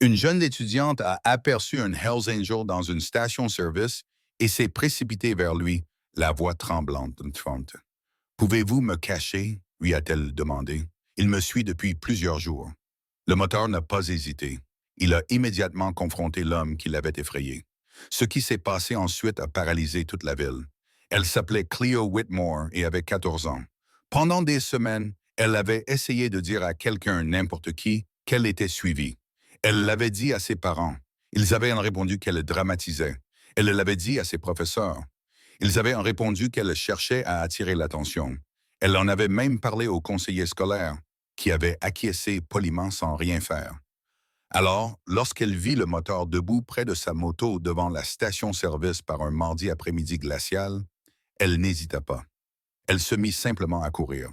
Une jeune étudiante a aperçu un Hells Angel dans une station-service et s'est précipitée vers lui, la voix tremblante. Pouvez-vous me cacher lui a-t-elle demandé. Il me suit depuis plusieurs jours. Le moteur n'a pas hésité. Il a immédiatement confronté l'homme qui l'avait effrayé. Ce qui s'est passé ensuite a paralysé toute la ville. Elle s'appelait Cleo Whitmore et avait 14 ans. Pendant des semaines, elle avait essayé de dire à quelqu'un, n'importe qui, qu'elle était suivie. Elle l'avait dit à ses parents. Ils avaient répondu qu'elle dramatisait. Elle l'avait dit à ses professeurs. Ils avaient répondu qu'elle cherchait à attirer l'attention. Elle en avait même parlé au conseiller scolaire, qui avait acquiescé poliment sans rien faire. Alors, lorsqu'elle vit le moteur debout près de sa moto devant la station-service par un mardi après-midi glacial, elle n'hésita pas. Elle se mit simplement à courir.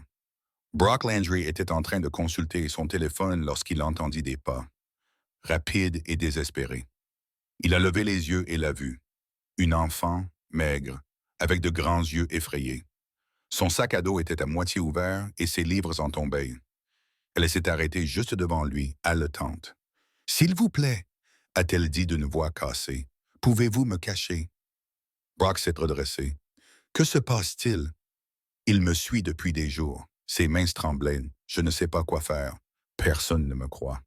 Brock Landry était en train de consulter son téléphone lorsqu'il entendit des pas, rapides et désespérés. Il a levé les yeux et l'a vue. Une enfant, maigre, avec de grands yeux effrayés. Son sac à dos était à moitié ouvert et ses livres en tombaient. Elle s'est arrêtée juste devant lui, haletante. « S'il vous plaît, a-t-elle dit d'une voix cassée, pouvez-vous me cacher? » Brock s'est redressé. « Que se passe-t-il? » « Il me suit depuis des jours. Ses mains tremblaient. Je ne sais pas quoi faire. Personne ne me croit. »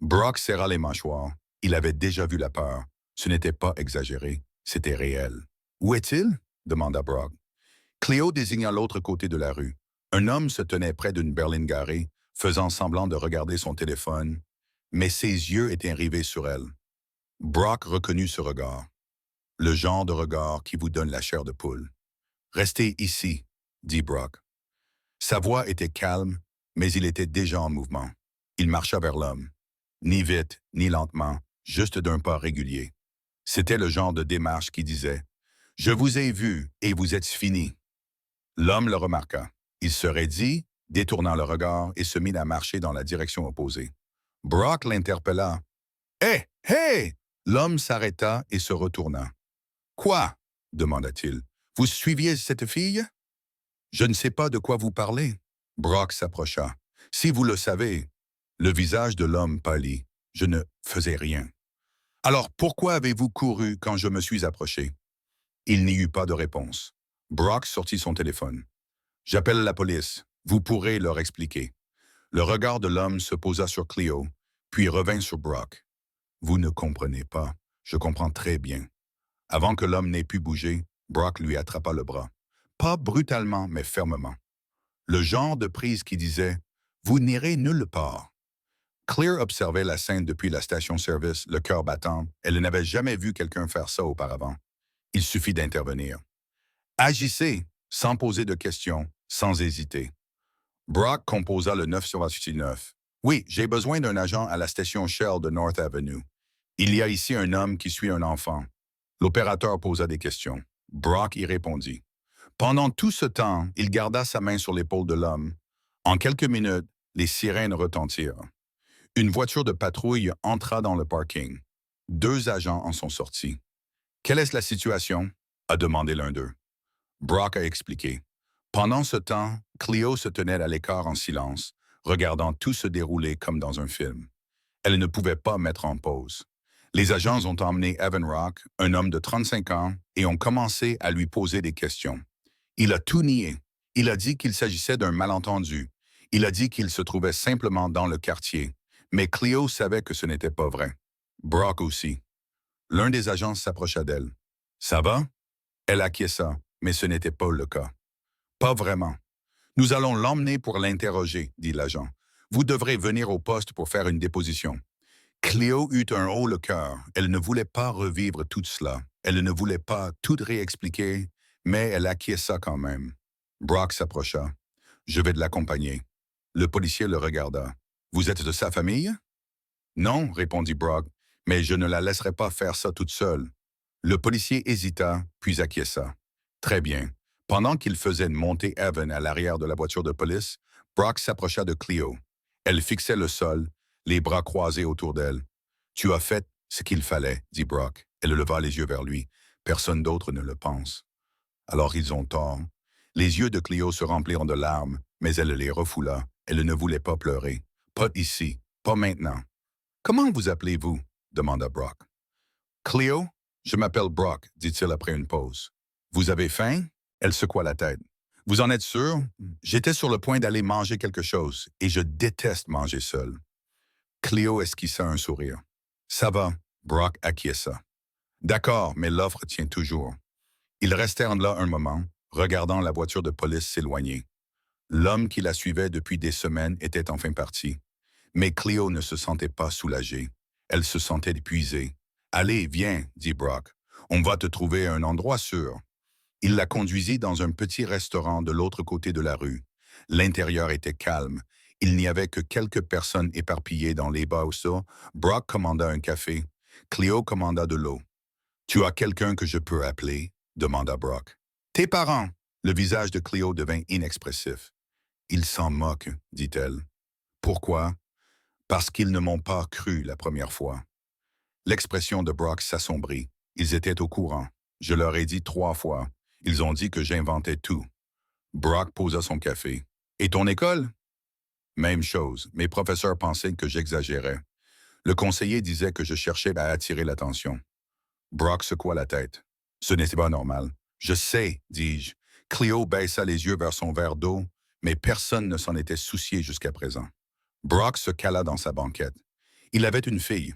Brock serra les mâchoires. Il avait déjà vu la peur. Ce n'était pas exagéré. C'était réel. « Où est-il? » demanda Brock. Cléo désigna l'autre côté de la rue. Un homme se tenait près d'une berline garée, faisant semblant de regarder son téléphone, mais ses yeux étaient rivés sur elle. Brock reconnut ce regard. Le genre de regard qui vous donne la chair de poule. « Restez ici, » dit Brock. Sa voix était calme, mais il était déjà en mouvement. Il marcha vers l'homme. Ni vite, ni lentement, juste d'un pas régulier. C'était le genre de démarche qui disait « Je vous ai vu et vous êtes fini. » L'homme le remarqua. Il se raidit, détournant le regard, et se mit à marcher dans la direction opposée. Brock l'interpella. « Hé, hé !» L'homme s'arrêta et se retourna. « Quoi? » demanda-t-il. « Vous suiviez cette fille? » « Je ne sais pas de quoi vous parlez. » Brock s'approcha. « Si vous le savez. » Le visage de l'homme pâlit. « Je ne faisais rien. »« Alors pourquoi avez-vous couru quand je me suis approché? » Il n'y eut pas de réponse. Brock sortit son téléphone. « J'appelle la police. Vous pourrez leur expliquer. » Le regard de l'homme se posa sur Cleo, puis revint sur Brock. « Vous ne comprenez pas. Je comprends très bien. » Avant que l'homme n'ait pu bouger, Brock lui attrapa le bras. Pas brutalement, mais fermement. Le genre de prise qui disait « Vous n'irez nulle part. » Claire observait la scène depuis la station-service, le cœur battant. Elle n'avait jamais vu quelqu'un faire ça auparavant. Il suffit d'intervenir. Agissez, sans poser de questions, sans hésiter. Brock composa le 9 sur 69. Oui, j'ai besoin d'un agent à la station Shell de North Avenue. Il y a ici un homme qui suit un enfant. L'opérateur posa des questions. Brock y répondit. Pendant tout ce temps, il garda sa main sur l'épaule de l'homme. En quelques minutes, les sirènes retentirent. Une voiture de patrouille entra dans le parking. 2 agents en sont sortis. « Quelle est la situation? » a demandé l'un d'eux. Brock a expliqué. Pendant ce temps, Cleo se tenait à l'écart en silence, regardant tout se dérouler comme dans un film. Elle ne pouvait pas mettre en pause. Les agents ont emmené Evan Rock, un homme de 35 ans, et ont commencé à lui poser des questions. Il a tout nié. Il a dit qu'il s'agissait d'un malentendu. Il a dit qu'il se trouvait simplement dans le quartier. Mais Cleo savait que ce n'était pas vrai. Brock aussi. L'un des agents s'approcha d'elle. « Ça va? » Elle acquiesça, mais ce n'était pas le cas. « Pas vraiment. Nous allons l'emmener pour l'interroger, dit l'agent. Vous devrez venir au poste pour faire une déposition. » Cleo eut un haut le cœur. Elle ne voulait pas revivre tout cela. Elle ne voulait pas tout réexpliquer, mais elle acquiesça quand même. Brock s'approcha. « Je vais l'accompagner. » Le policier le regarda. « Vous êtes de sa famille? » « Non, répondit Brock, mais je ne la laisserai pas faire ça toute seule. » Le policier hésita, puis acquiesça. « Très bien. » Pendant qu'il faisait monter Evan à l'arrière de la voiture de police, Brock s'approcha de Cleo. Elle fixait le sol, les bras croisés autour d'elle. « Tu as fait ce qu'il fallait, » dit Brock. Elle leva les yeux vers lui. « Personne d'autre ne le pense. » Alors ils ont tort. Les yeux de Cleo se remplirent de larmes, mais elle les refoula. Elle ne voulait pas pleurer. « Pas ici, pas maintenant. » Comment vous appelez-vous? Demanda Brock. Cleo? Je m'appelle Brock, dit-il après une pause. Vous avez faim? Elle secoua la tête. Vous en êtes sûr? J'étais sur le point d'aller manger quelque chose, et je déteste manger seul. Cleo esquissa un sourire. Ça va, Brock acquiesça. D'accord, mais l'offre tient toujours. Ils restèrent là un moment, regardant la voiture de police s'éloigner. L'homme qui la suivait depuis des semaines était enfin parti. Mais Cleo ne se sentait pas soulagée. Elle se sentait épuisée. « Allez, viens, dit Brock. On va te trouver un endroit sûr. » Il la conduisit dans un petit restaurant de l'autre côté de la rue. L'intérieur était calme. Il n'y avait que quelques personnes éparpillées dans les bas-au-sol. Brock commanda un café. Cleo commanda de l'eau. « Tu as quelqu'un que je peux appeler? » demanda Brock. « Tes parents. » Le visage de Cleo devint inexpressif. « Ils s'en moquent, dit-elle. « Pourquoi? » « Parce qu'ils ne m'ont pas cru la première fois. » L'expression de Brock s'assombrit. Ils étaient au courant. Je leur ai dit 3 fois. Ils ont dit que j'inventais tout. Brock posa son café. « Et ton école? » Même chose. Mes professeurs pensaient que j'exagérais. Le conseiller disait que je cherchais à attirer l'attention. Brock secoua la tête. Ce n'était pas normal. « Je sais, dis-je. » Cleo baissa les yeux vers son verre d'eau, mais personne ne s'en était soucié jusqu'à présent. Brock se cala dans sa banquette. Il avait une fille.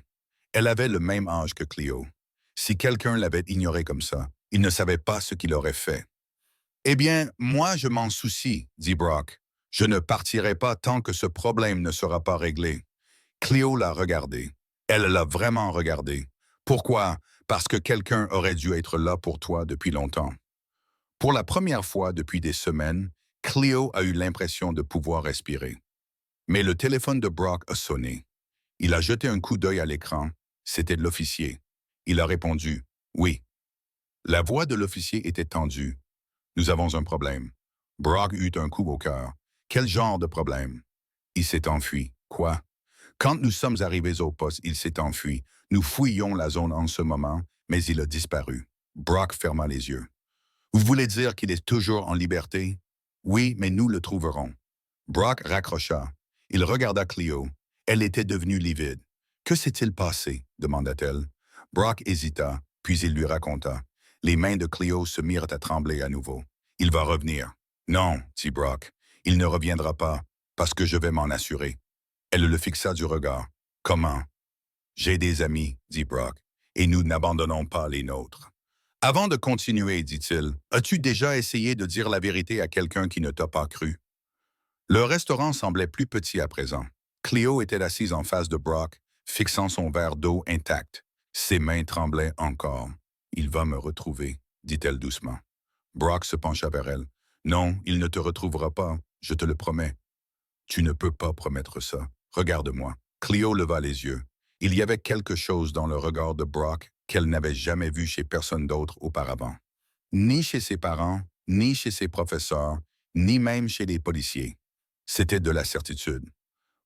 Elle avait le même âge que Cleo. Si quelqu'un l'avait ignorée comme ça, il ne savait pas ce qu'il aurait fait. « Eh bien, moi, je m'en soucie, dit Brock. Je ne partirai pas tant que ce problème ne sera pas réglé. » Cleo l'a regardé. Elle l'a vraiment regardé. Pourquoi? Parce que quelqu'un aurait dû être là pour toi depuis longtemps. Pour la première fois depuis des semaines, Cleo a eu l'impression de pouvoir respirer. Mais le téléphone de Brock a sonné. Il a jeté un coup d'œil à l'écran. C'était l'officier. Il a répondu « Oui ». La voix de l'officier était tendue. « Nous avons un problème. » Brock eut un coup au cœur. Quel genre de problème? Il s'est enfui. Quoi? Quand nous sommes arrivés au poste, il s'est enfui. Nous fouillions la zone en ce moment, mais il a disparu. Brock ferma les yeux. Vous voulez dire qu'il est toujours en liberté? Oui, mais nous le trouverons. Brock raccrocha. Il regarda Cleo. Elle était devenue livide. Que s'est-il passé? Demanda-t-elle. Brock hésita, puis il lui raconta. Les mains de Cleo se mirent à trembler à nouveau. Il va revenir. Non, dit Brock. Il ne reviendra pas, parce que je vais m'en assurer. Elle le fixa du regard. Comment? J'ai des amis, dit Brock, et nous n'abandonnons pas les nôtres. Avant de continuer, dit-il, as-tu déjà essayé de dire la vérité à quelqu'un qui ne t'a pas cru? Le restaurant semblait plus petit à présent. Cleo était assise en face de Brock, fixant son verre d'eau intact. Ses mains tremblaient encore. « Il va me retrouver, » dit-elle doucement. Brock se pencha vers elle. « Non, il ne te retrouvera pas, je te le promets. »« Tu ne peux pas promettre ça. Regarde-moi. » Cleo leva les yeux. Il y avait quelque chose dans le regard de Brock qu'elle n'avait jamais vu chez personne d'autre auparavant. Ni chez ses parents, ni chez ses professeurs, ni même chez les policiers. C'était de la certitude.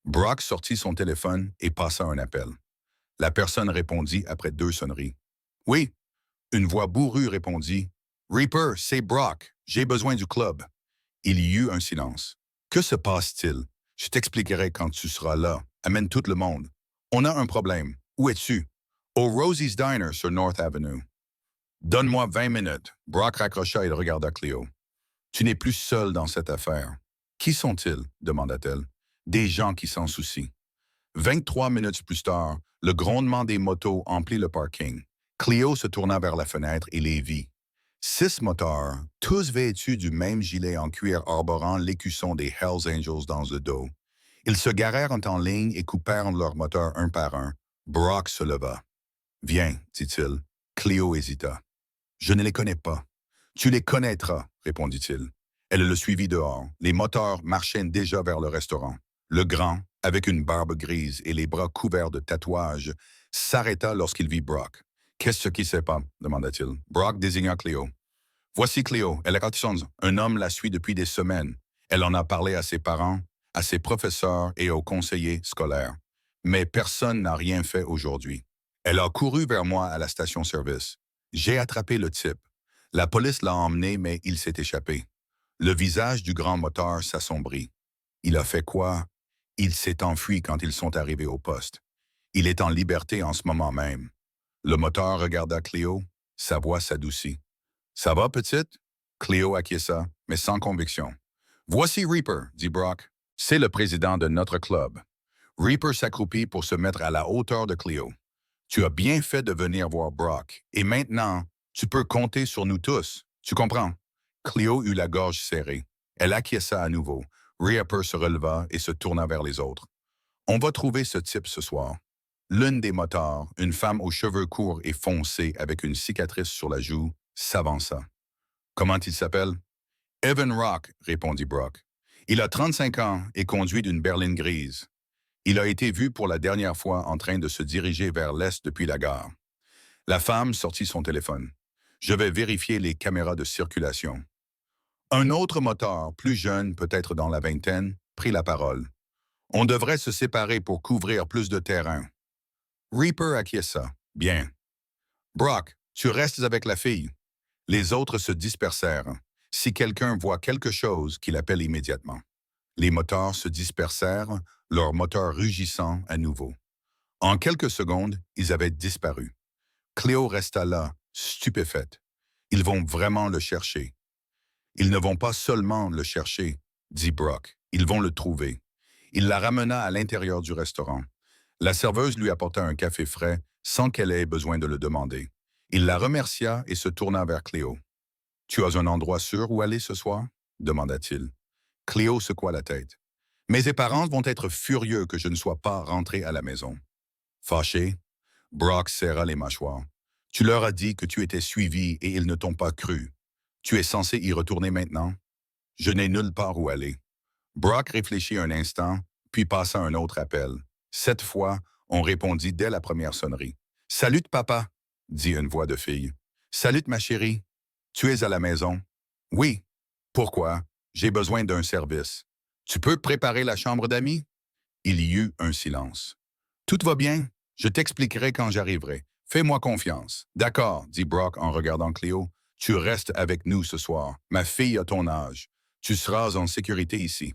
Brock sortit son téléphone et passa un appel. La personne répondit après 2 sonneries. « Oui. » Une voix bourrue répondit. « Reaper, c'est Brock. J'ai besoin du club. » Il y eut un silence. « Que se passe-t-il? Je t'expliquerai quand tu seras là. Amène tout le monde. On a un problème. Où es-tu? » Au Rosie's Diner sur North Avenue. « Donne-moi 20 minutes. » Brock raccrocha et regarda Cleo. « Tu n'es plus seul dans cette affaire. »« Qui sont-ils? » demanda-t-elle. « Des gens qui s'en soucient. » 23 minutes plus tard, le grondement des motos emplit le parking. Cleo se tourna vers la fenêtre et les vit. 6 motards, tous vêtus du même gilet en cuir arborant l'écusson des Hells Angels dans le dos. Ils se garèrent en ligne et coupèrent leurs moteurs un par un. Brock se leva. « Viens, dit-il. » Cleo hésita. « Je ne les connais pas. »« Tu les connaîtras, répondit-il. Elle le suivit dehors. Les motards marchaient déjà vers le restaurant. Le grand, avec une barbe grise et les bras couverts de tatouages, s'arrêta lorsqu'il vit Brock. « Qu'est-ce qui se passe? » demanda-t-il. Brock désigna Cleo. « Voici Cleo. Elle est Hutchins. Un homme la suit depuis des semaines. Elle en a parlé à ses parents, à ses professeurs et aux conseillers scolaires. Mais personne n'a rien fait aujourd'hui. Elle a couru vers moi à la station-service. J'ai attrapé le type. La police l'a emmené, mais il s'est échappé. » Le visage du grand moteur s'assombrit. Il a fait quoi? Il s'est enfui quand ils sont arrivés au poste. Il est en liberté en ce moment même. Le moteur regarda Cléo, sa voix s'adoucit. Ça va, petite? Cléo acquiesça, mais sans conviction. Voici Reaper, dit Brock. C'est le président de notre club. Reaper s'accroupit pour se mettre à la hauteur de Cléo. Tu as bien fait de venir voir Brock, et maintenant, tu peux compter sur nous tous. Tu comprends? Cléo eut la gorge serrée. Elle acquiesça à nouveau. Reaper se releva et se tourna vers les autres. On va trouver ce type ce soir. L'une des motards, une femme aux cheveux courts et foncés avec une cicatrice sur la joue, s'avança. Comment il s'appelle? Evan Rock, répondit Brock. Il a 35 ans et conduit d'une berline grise. Il a été vu pour la dernière fois en train de se diriger vers l'est depuis la gare. La femme sortit son téléphone. Je vais vérifier les caméras de circulation. Un autre motard, plus jeune, peut-être dans la vingtaine, prit la parole. On devrait se séparer pour couvrir plus de terrain. Reaper acquiesça. Bien. Brock, tu restes avec la fille. Les autres se dispersèrent. Si quelqu'un voit quelque chose, qu'il appelle immédiatement. Les motards se dispersèrent, leurs moteurs rugissant à nouveau. En quelques secondes, ils avaient disparu. Cléo resta là, stupéfaite. Ils vont vraiment le chercher. Ils ne vont pas seulement le chercher, dit Brock. Ils vont le trouver. Il la ramena à l'intérieur du restaurant. La serveuse lui apporta un café frais sans qu'elle ait besoin de le demander. Il la remercia et se tourna vers Cléo. « Tu as un endroit sûr où aller ce soir? » demanda-t-il. Cléo secoua la tête. « Mes parents vont être furieux que je ne sois pas rentré à la maison. » Fâché, Brock serra les mâchoires. « Tu leur as dit que tu étais suivi et ils ne t'ont pas cru. Tu es censé y retourner maintenant? » « Je n'ai nulle part où aller. » Brock réfléchit un instant, puis passa un autre appel. Cette fois, on répondit dès la première sonnerie. « Salut, papa, » dit une voix de fille. « Salut, ma chérie. Tu es à la maison? »« Oui. »« Pourquoi? J'ai besoin d'un service. Tu peux préparer la chambre d'amis? » Il y eut un silence. « Tout va bien. Je t'expliquerai quand j'arriverai. Fais-moi confiance. »« D'accord, » dit Brock en regardant Cléo. « Tu restes avec nous ce soir. Ma fille a ton âge. Tu seras en sécurité ici. »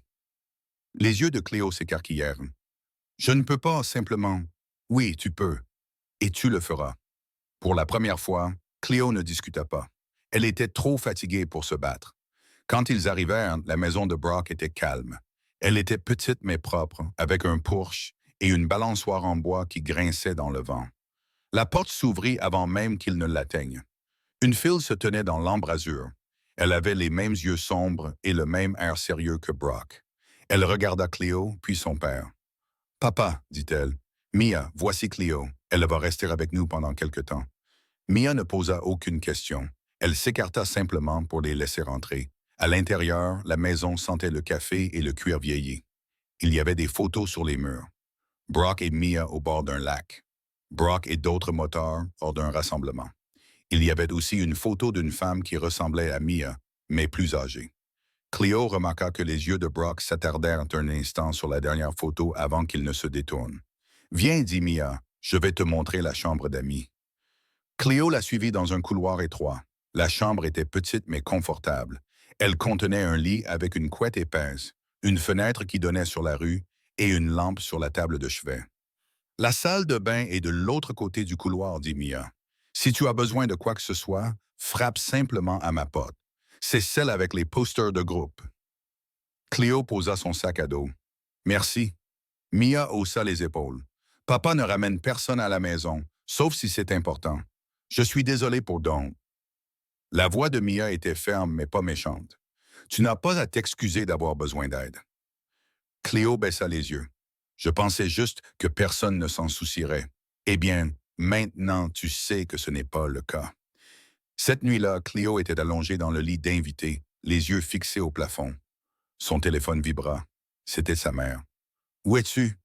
Les yeux de Cléo s'écarquillèrent. « Je ne peux pas simplement... »« Oui, tu peux. Et tu le feras. » Pour la première fois, Cléo ne discuta pas. Elle était trop fatiguée pour se battre. Quand ils arrivèrent, la maison de Brock était calme. Elle était petite mais propre, avec un porche et une balançoire en bois qui grinçait dans le vent. La porte s'ouvrit avant même qu'il ne l'atteigne. Une fille se tenait dans l'embrasure. Elle avait les mêmes yeux sombres et le même air sérieux que Brock. Elle regarda Cléo, puis son père. « Papa, dit-elle, Mia, voici Cléo. Elle va rester avec nous pendant quelque temps. » Mia ne posa aucune question. Elle s'écarta simplement pour les laisser entrer. À l'intérieur, la maison sentait le café et le cuir vieilli. Il y avait des photos sur les murs. Brock et Mia au bord d'un lac. Brock et d'autres motards hors d'un rassemblement. Il y avait aussi une photo d'une femme qui ressemblait à Mia, mais plus âgée. Cléo remarqua que les yeux de Brock s'attardèrent un instant sur la dernière photo avant qu'il ne se détourne. « Viens, dit Mia, je vais te montrer la chambre d'amis. » Cléo la suivit dans un couloir étroit. La chambre était petite mais confortable. Elle contenait un lit avec une couette épaisse, une fenêtre qui donnait sur la rue et une lampe sur la table de chevet. « La salle de bain est de l'autre côté du couloir, dit Mia. Si tu as besoin de quoi que ce soit, frappe simplement à ma porte. C'est celle avec les posters de groupe. » Cléo posa son sac à dos. « Merci. » Mia haussa les épaules. « Papa ne ramène personne à la maison, sauf si c'est important. Je suis désolé pour donc. » La voix de Mia était ferme mais pas méchante. « Tu n'as pas à t'excuser d'avoir besoin d'aide. » Cléo baissa les yeux. « Je pensais juste que personne ne s'en soucierait. Eh bien, maintenant tu sais que ce n'est pas le cas. » Cette nuit-là, Cléo était allongée dans le lit d'invité, les yeux fixés au plafond. Son téléphone vibra. C'était sa mère. « Où es-tu? »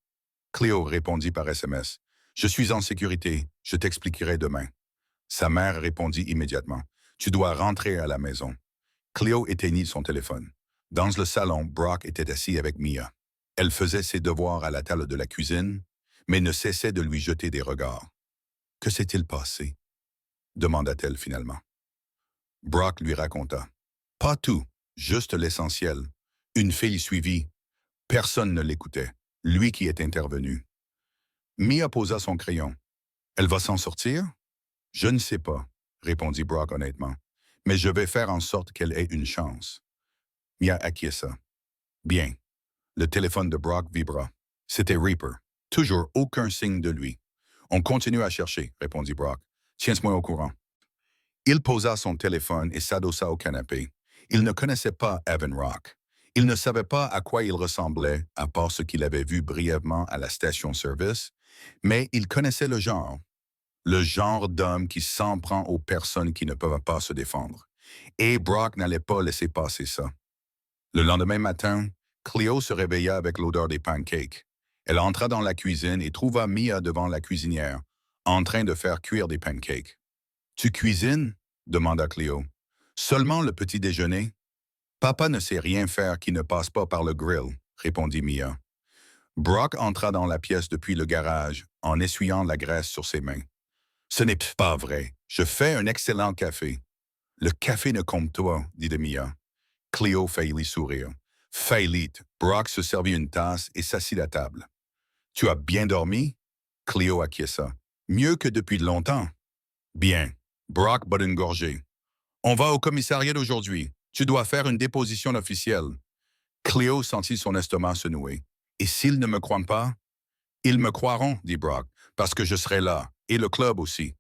Cléo répondit par SMS. « Je suis en sécurité. Je t'expliquerai demain. » Sa mère répondit immédiatement. « Tu dois rentrer à la maison. » Cléo éteignit son téléphone. Dans le salon, Brock était assis avec Mia. Elle faisait ses devoirs à la table de la cuisine, mais ne cessait de lui jeter des regards. « Que s'est-il passé? » demanda-t-elle finalement. Brock lui raconta. « Pas tout, juste l'essentiel. Une fille suivie. Personne ne l'écoutait. Lui qui est intervenu. » Mia posa son crayon. Elle va s'en sortir? Je ne sais pas, répondit Brock honnêtement. Mais je vais faire en sorte qu'elle ait une chance. Mia acquiesça. Bien. Le téléphone de Brock vibra. C'était Reaper. Toujours aucun signe de lui. On continue à chercher, répondit Brock. Tiens-moi au courant. Il posa son téléphone et s'adossa au canapé. Il ne connaissait pas Evan Rock. Il ne savait pas à quoi il ressemblait, à part ce qu'il avait vu brièvement à la station-service, mais il connaissait le genre d'homme qui s'en prend aux personnes qui ne peuvent pas se défendre. Et Brock n'allait pas laisser passer ça. Le lendemain matin, Cleo se réveilla avec l'odeur des pancakes. Elle entra dans la cuisine et trouva Mia devant la cuisinière, en train de faire cuire des pancakes. « Tu cuisines ?» demanda Cleo. « Seulement le petit déjeuner. »« Papa ne sait rien faire qui ne passe pas par le grill, » répondit Mia. Brock entra dans la pièce depuis le garage, en essuyant la graisse sur ses mains. « Ce n'est pas vrai. Je fais un excellent café. »« Le café ne compte pas, » dit Mia. Cleo faillit sourire. Faillite, Brock se servit une tasse et s'assit à table. « Tu as bien dormi? » Cleo acquiesça. « Mieux que depuis longtemps. »« Bien. » Brock bat une gorgée. « On va au commissariat d'aujourd'hui. Tu dois faire une déposition officielle. » Cleo sentit son estomac se nouer. « Et s'ils ne me croient pas? »« Ils me croiront, » dit Brock, « parce que je serai là, et le club aussi. »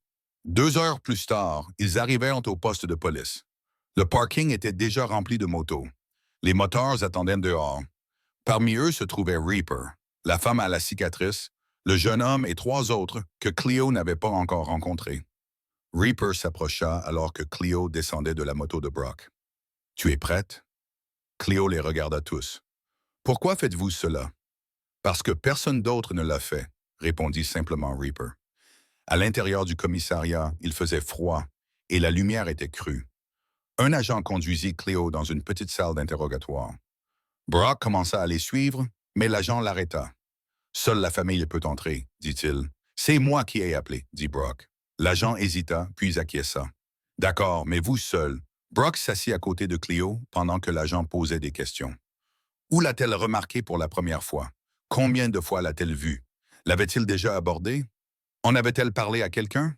2 heures plus tard, ils arrivèrent au poste de police. Le parking était déjà rempli de motos. Les motards attendaient dehors. Parmi eux se trouvait Reaper, la femme à la cicatrice, le jeune homme et 3 autres que Cleo n'avait pas encore rencontrés. Reaper s'approcha alors que Cleo descendait de la moto de Brock. « Tu es prête? » Cleo les regarda tous. « Pourquoi faites-vous cela? »« Parce que personne d'autre ne l'a fait, » répondit simplement Reaper. À l'intérieur du commissariat, il faisait froid et la lumière était crue. Un agent conduisit Cleo dans une petite salle d'interrogatoire. Brock commença à les suivre, mais l'agent l'arrêta. « Seule la famille peut entrer, » dit-il. « C'est moi qui ai appelé, » dit Brock. L'agent hésita, puis acquiesça. « D'accord, mais vous seul. » Brock s'assit à côté de Cleo pendant que l'agent posait des questions. Où l'a-t-elle remarqué pour la première fois? Combien de fois l'a-t-elle vue? L'avait-il déjà abordé? En avait-elle parlé à quelqu'un?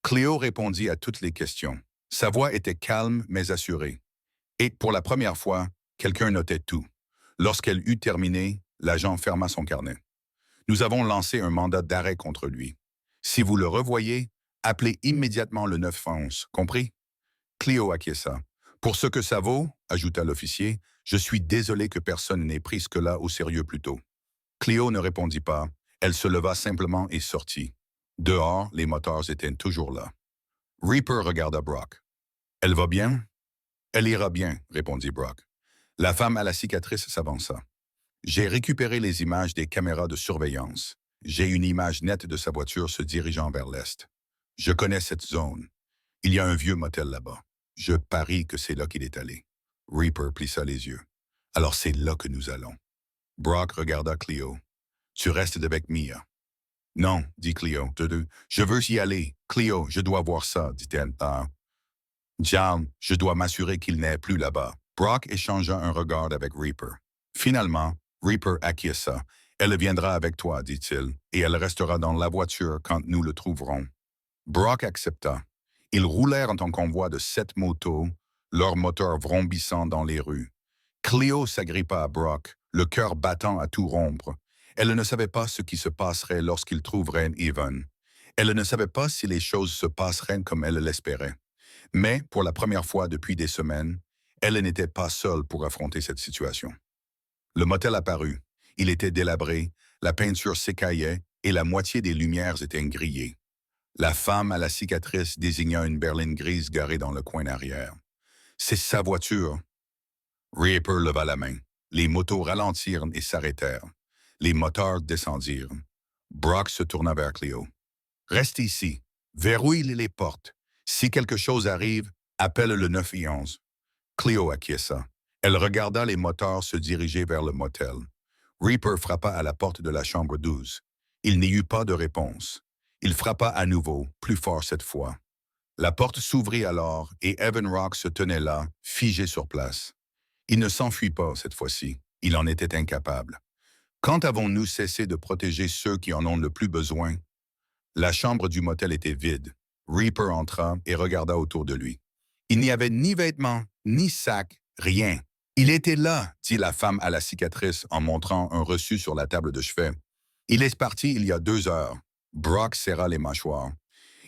Cleo répondit à toutes les questions. Sa voix était calme mais assurée. Et pour la première fois, quelqu'un notait tout. Lorsqu'elle eut terminé, l'agent ferma son carnet. « Nous avons lancé un mandat d'arrêt contre lui. Si vous le revoyez, appelez immédiatement le 911, compris? » Cleo acquiesça. « Pour ce que ça vaut, » ajouta l'officier, « je suis désolé que personne n'ait pris ce que-là au sérieux plus tôt. » Cleo ne répondit pas. Elle se leva simplement et sortit. Dehors, les motards étaient toujours là. Reaper regarda Brock. « Elle va bien? »« Elle ira bien, » répondit Brock. La femme à la cicatrice s'avança. « J'ai récupéré les images des caméras de surveillance. J'ai une image nette de sa voiture se dirigeant vers l'est. Je connais cette zone. Il y a un vieux motel là-bas. Je parie que c'est là qu'il est allé. » Reaper plissa les yeux. « Alors c'est là que nous allons. » Brock regarda Cleo. « Tu restes avec Mia. »« Non, » dit Cleo. « Je veux y aller. Cleo, je dois voir ça, dit-elle. « Ah. John, je dois m'assurer qu'il n'est plus là-bas. » Brock échangea un regard avec Reaper. Finalement, Reaper acquiesça. « Elle viendra avec toi, dit-il, et elle restera dans la voiture quand nous le trouverons. » Brock accepta. Ils roulèrent en convoi de 7 motos, leurs moteurs vrombissant dans les rues. Cleo s'agrippa à Brock, le cœur battant à tout rompre. Elle ne savait pas ce qui se passerait lorsqu'ils trouveraient Evan. Elle ne savait pas si les choses se passeraient comme elle l'espérait. Mais, pour la première fois depuis des semaines, elle n'était pas seule pour affronter cette situation. Le motel apparut. Il était délabré, la peinture s'écaillait et la moitié des lumières étaient grillées. La femme à la cicatrice désigna une berline grise garée dans le coin arrière. « C'est sa voiture. » Reaper leva la main. Les motos ralentirent et s'arrêtèrent. Les moteurs descendirent. Brock se tourna vers Cleo. « Reste ici. Verrouille les portes. Si quelque chose arrive, appelle le 911. » Cleo acquiesça. Elle regarda les moteurs se diriger vers le motel. Reaper frappa à la porte de la chambre 12. Il n'y eut pas de réponse. Il frappa à nouveau, plus fort cette fois. La porte s'ouvrit alors et Evan Rock se tenait là, figé sur place. Il ne s'enfuit pas cette fois-ci. Il en était incapable. « Quand avons-nous cessé de protéger ceux qui en ont le plus besoin? La chambre du motel était vide. Reaper entra et regarda autour de lui. Il n'y avait ni vêtements, ni sac, rien. Il était là, dit la femme à la cicatrice en montrant un reçu sur la table de chevet. Il est parti il y a 2 heures. Brock serra les mâchoires.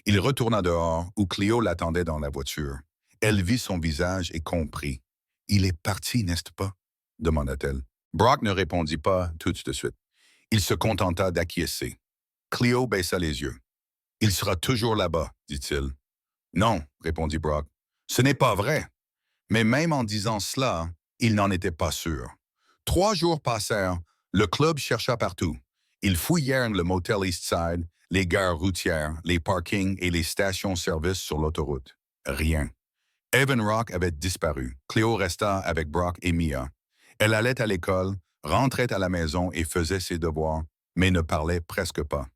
Il retourna dehors où Cleo l'attendait dans la voiture. Elle vit son visage et comprit. « Il est parti, n'est-ce pas? » demanda-t-elle. Brock ne répondit pas tout de suite. Il se contenta d'acquiescer. Cleo baissa les yeux. « Il sera toujours là-bas, dit-il. »« Non, répondit Brock. Ce n'est pas vrai. » Mais même en disant cela, il n'en était pas sûr. 3 jours passèrent. Le club chercha partout. Ils fouillèrent le motel Eastside, les gares routières, les parkings et les stations-service sur l'autoroute. Rien. Evan Rock avait disparu. Cleo resta avec Brock et Mia. Elle allait à l'école, rentrait à la maison et faisait ses devoirs, mais ne parlait presque pas.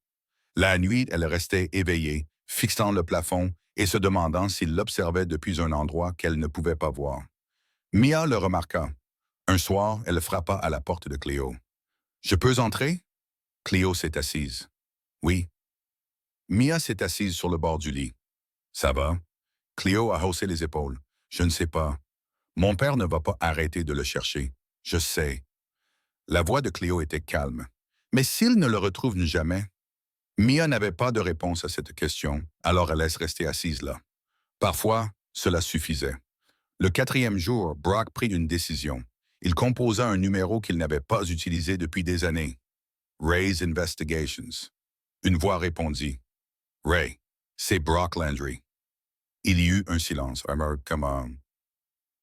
La nuit, elle restait éveillée, fixant le plafond et se demandant s'il l'observait depuis un endroit qu'elle ne pouvait pas voir. Mia le remarqua. Un soir, elle frappa à la porte de Cleo. « Je peux entrer? » Cleo s'est assise. « Oui. » Mia s'est assise sur le bord du lit. « Ça va? » Cleo a haussé les épaules. « Je ne sais pas. Mon père ne va pas arrêter de le chercher. Je sais. » La voix de Cleo était calme. « Mais s'il ne le retrouve jamais? » Mia n'avait pas de réponse à cette question, alors elle laisse rester assise là. Parfois, cela suffisait. Le 4e jour, Brock prit une décision. Il composa un numéro qu'il n'avait pas utilisé depuis des années. Ray's Investigations. Une voix répondit. Ray, c'est Brock Landry. Il y eut un silence. Comment?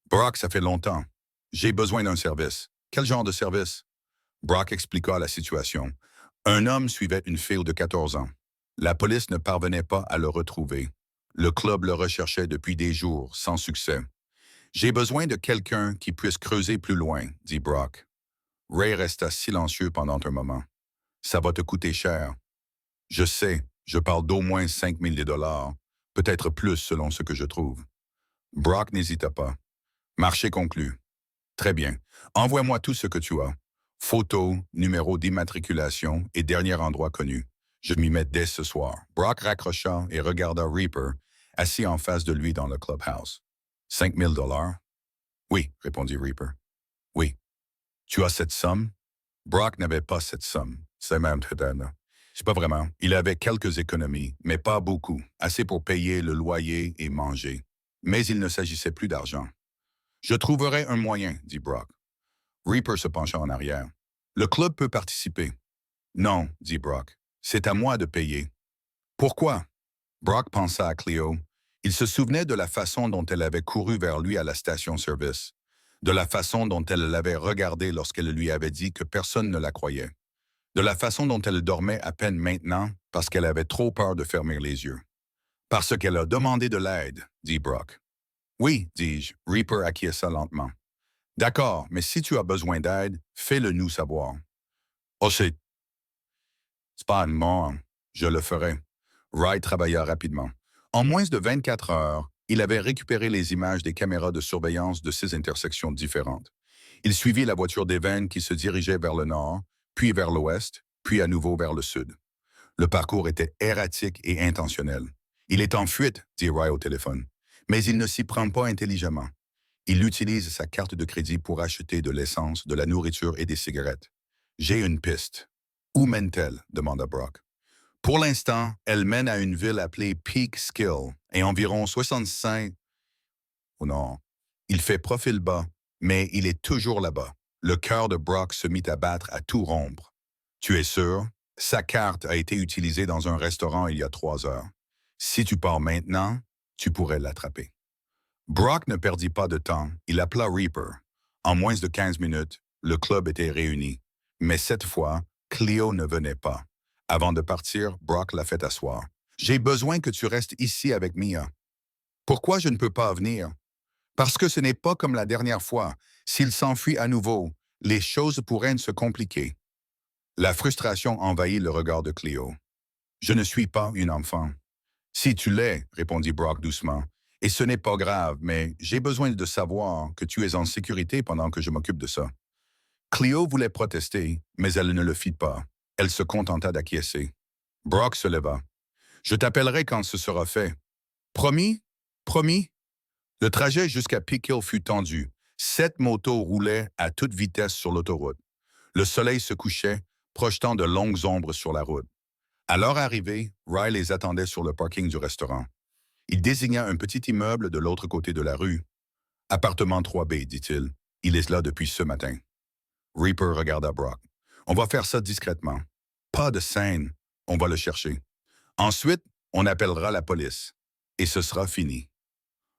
Brock, ça fait longtemps. J'ai besoin d'un service. Quel genre de service? Brock expliqua la situation. Un homme suivait une fille de 14 ans. La police ne parvenait pas à le retrouver. Le club le recherchait depuis des jours, sans succès. J'ai besoin de quelqu'un qui puisse creuser plus loin, dit Brock. Ray resta silencieux pendant un moment. Ça va te coûter cher. Je sais, je parle d'au moins 5 000 $, peut-être plus selon ce que je trouve. Brock n'hésita pas. Marché conclu. Très bien. Envoie-moi tout ce que tu as. Photos, numéro d'immatriculation et dernier endroit connu. Je m'y mets dès ce soir. Brock raccrocha et regarda Reaper, assis en face de lui dans le clubhouse. 5 000 $? Oui, répondit Reaper. Oui. Tu as cette somme? Brock n'avait pas cette somme. C'est même c'est pas vraiment. Il avait quelques économies, mais pas beaucoup, assez pour payer le loyer et manger. Mais il ne s'agissait plus d'argent. Je trouverai un moyen, dit Brock. Reaper se pencha en arrière. Le club peut participer. Non, dit Brock. C'est à moi de payer. Pourquoi? Brock pensa à Cleo. Il se souvenait de la façon dont elle avait couru vers lui à la station-service, de la façon dont elle l'avait regardé lorsqu'elle lui avait dit que personne ne la croyait, de la façon dont elle dormait à peine maintenant parce qu'elle avait trop peur de fermer les yeux. Parce qu'elle a demandé de l'aide, dit Brock. Oui, dis-je. Reaper acquiesça lentement. D'accord, mais si tu as besoin d'aide, fais-le nous savoir. Oh, c'est pas un mort. Je le ferai. Wright travailla rapidement. En moins de 24 heures, il avait récupéré les images des caméras de surveillance de 6 intersections différentes. Il suivit la voiture d'Evan qui se dirigeait vers le nord, puis vers l'ouest, puis à nouveau vers le sud. Le parcours était erratique et intentionnel. Il est en fuite, dit Wright au téléphone, mais il ne s'y prend pas intelligemment. Il utilise sa carte de crédit pour acheter de l'essence, de la nourriture et des cigarettes. J'ai une piste. Où mène-t-elle? Demanda Brock. Pour l'instant, elle mène à une ville appelée Peekskill et environ 65... Oh non. Il fait profil bas, mais il est toujours là-bas. Le cœur de Brock se mit à battre à tout rompre. Tu es sûr? Sa carte a été utilisée dans un restaurant il y a 3 heures. Si tu pars maintenant, tu pourrais l'attraper. Brock ne perdit pas de temps. Il appela Reaper. En moins de 15 minutes, le club était réuni. Mais cette fois, Cleo ne venait pas. Avant de partir, Brock l'a fait asseoir. « J'ai besoin que tu restes ici avec Mia. »« Pourquoi je ne peux pas venir? »« Parce que ce n'est pas comme la dernière fois. S'il s'enfuit à nouveau, les choses pourraient se compliquer. » La frustration envahit le regard de Cleo. « Je ne suis pas une enfant. »« Si tu l'es, répondit Brock doucement, et ce n'est pas grave, mais j'ai besoin de savoir que tu es en sécurité pendant que je m'occupe de ça. » Cleo voulait protester, mais elle ne le fit pas. Elle se contenta d'acquiescer. Brock se leva. Je t'appellerai quand ce sera fait. Promis? Promis? Le trajet jusqu'à Peak Hill fut tendu. 7 motos roulaient à toute vitesse sur l'autoroute. Le soleil se couchait, projetant de longues ombres sur la route. À leur arrivée, Ry les attendait sur le parking du restaurant. Il désigna un petit immeuble de l'autre côté de la rue. Appartement 3B, dit-il. Il est là depuis ce matin. Reaper regarda Brock. On va faire ça discrètement. Pas de scène. On va le chercher. Ensuite, on appellera la police. Et ce sera fini.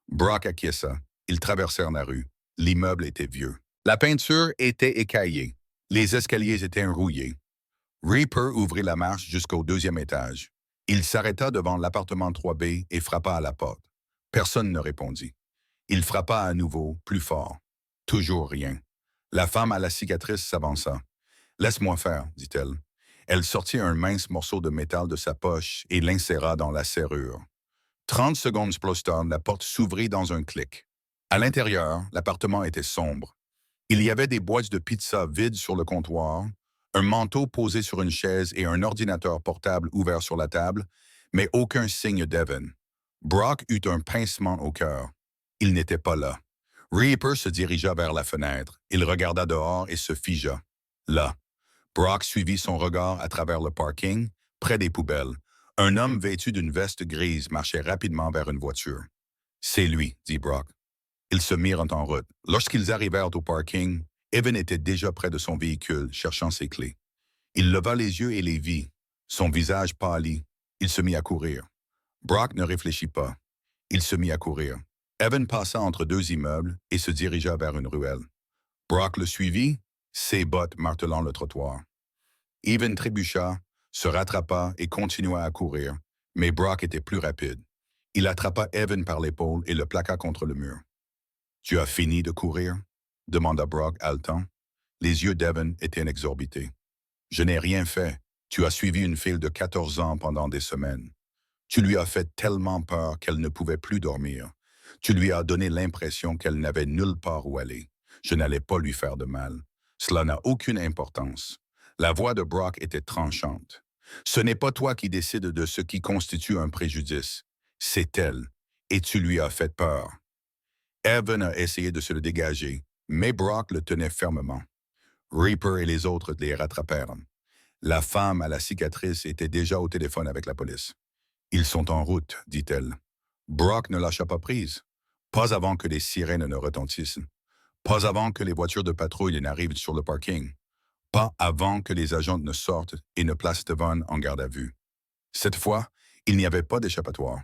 Brock acquiesça. Ils traversèrent la rue. L'immeuble était vieux. La peinture était écaillée. Les escaliers étaient rouillés. Reaper ouvrit la marche jusqu'au 2e étage. Il s'arrêta devant l'appartement 3B et frappa à la porte. Personne ne répondit. Il frappa à nouveau, plus fort. Toujours rien. La femme à la cicatrice s'avança. « Laisse-moi faire, dit-elle. » Elle sortit un mince morceau de métal de sa poche et l'inséra dans la serrure. 30 secondes plus tard, la porte s'ouvrit dans un clic. À l'intérieur, l'appartement était sombre. Il y avait des boîtes de pizza vides sur le comptoir, un manteau posé sur une chaise et un ordinateur portable ouvert sur la table, mais aucun signe d'Evan. Brock eut un pincement au cœur. Il n'était pas là. Reaper se dirigea vers la fenêtre. Il regarda dehors et se figea. Là. Brock suivit son regard à travers le parking, près des poubelles. Un homme vêtu d'une veste grise marchait rapidement vers une voiture. « C'est lui, » dit Brock. Ils se mirent en route. Lorsqu'ils arrivèrent au parking, Evan était déjà près de son véhicule, cherchant ses clés. Il leva les yeux et les vit. Son visage pâlit. Il se mit à courir. Brock ne réfléchit pas. Il se mit à courir. Evan passa entre 2 immeubles et se dirigea vers une ruelle. Brock le suivit, ses bottes martelant le trottoir. Evan trébucha, se rattrapa et continua à courir, mais Brock était plus rapide. Il attrapa Evan par l'épaule et le plaqua contre le mur. « Tu as fini de courir ?» demanda Brock haletant. Les yeux d'Evan étaient exorbités. « Je n'ai rien fait. Tu as suivi une fille de 14 ans pendant des semaines. Tu lui as fait tellement peur qu'elle ne pouvait plus dormir. Tu lui as donné l'impression qu'elle n'avait nulle part où aller. Je n'allais pas lui faire de mal. Cela n'a aucune importance. » La voix de Brock était tranchante. « Ce n'est pas toi qui décides de ce qui constitue un préjudice. C'est elle. Et tu lui as fait peur. » Evan a essayé de se le dégager, mais Brock le tenait fermement. Reaper et les autres les rattrapèrent. La femme à la cicatrice était déjà au téléphone avec la police. « Ils sont en route, » dit-elle. Brock ne lâcha pas prise. Pas avant que les sirènes ne retentissent. Pas avant que les voitures de patrouille n'arrivent sur le parking. Pas avant que les agents ne sortent et ne placent Devon en garde à vue. Cette fois, il n'y avait pas d'échappatoire.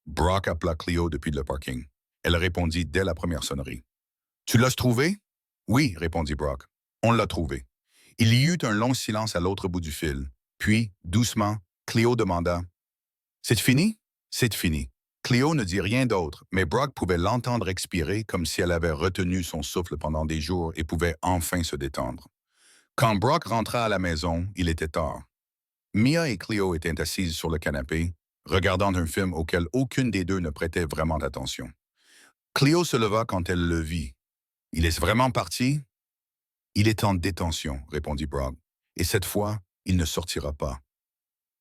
Brock appela Cleo depuis le parking. Elle répondit dès la première sonnerie. « Tu l'as trouvé? » « Oui, » répondit Brock. « On l'a trouvé. » Il y eut un long silence à l'autre bout du fil. Puis, doucement, Cleo demanda « C'est fini? » « C'est fini. » Cleo ne dit rien d'autre, mais Brock pouvait l'entendre expirer comme si elle avait retenu son souffle pendant des jours et pouvait enfin se détendre. Quand Brock rentra à la maison, il était tard. Mia et Cleo étaient assises sur le canapé, regardant un film auquel aucune des deux ne prêtait vraiment attention. Cleo se leva quand elle le vit. « Il est vraiment parti? »« Il est en détention, » répondit Brock. « Et cette fois, il ne sortira pas. »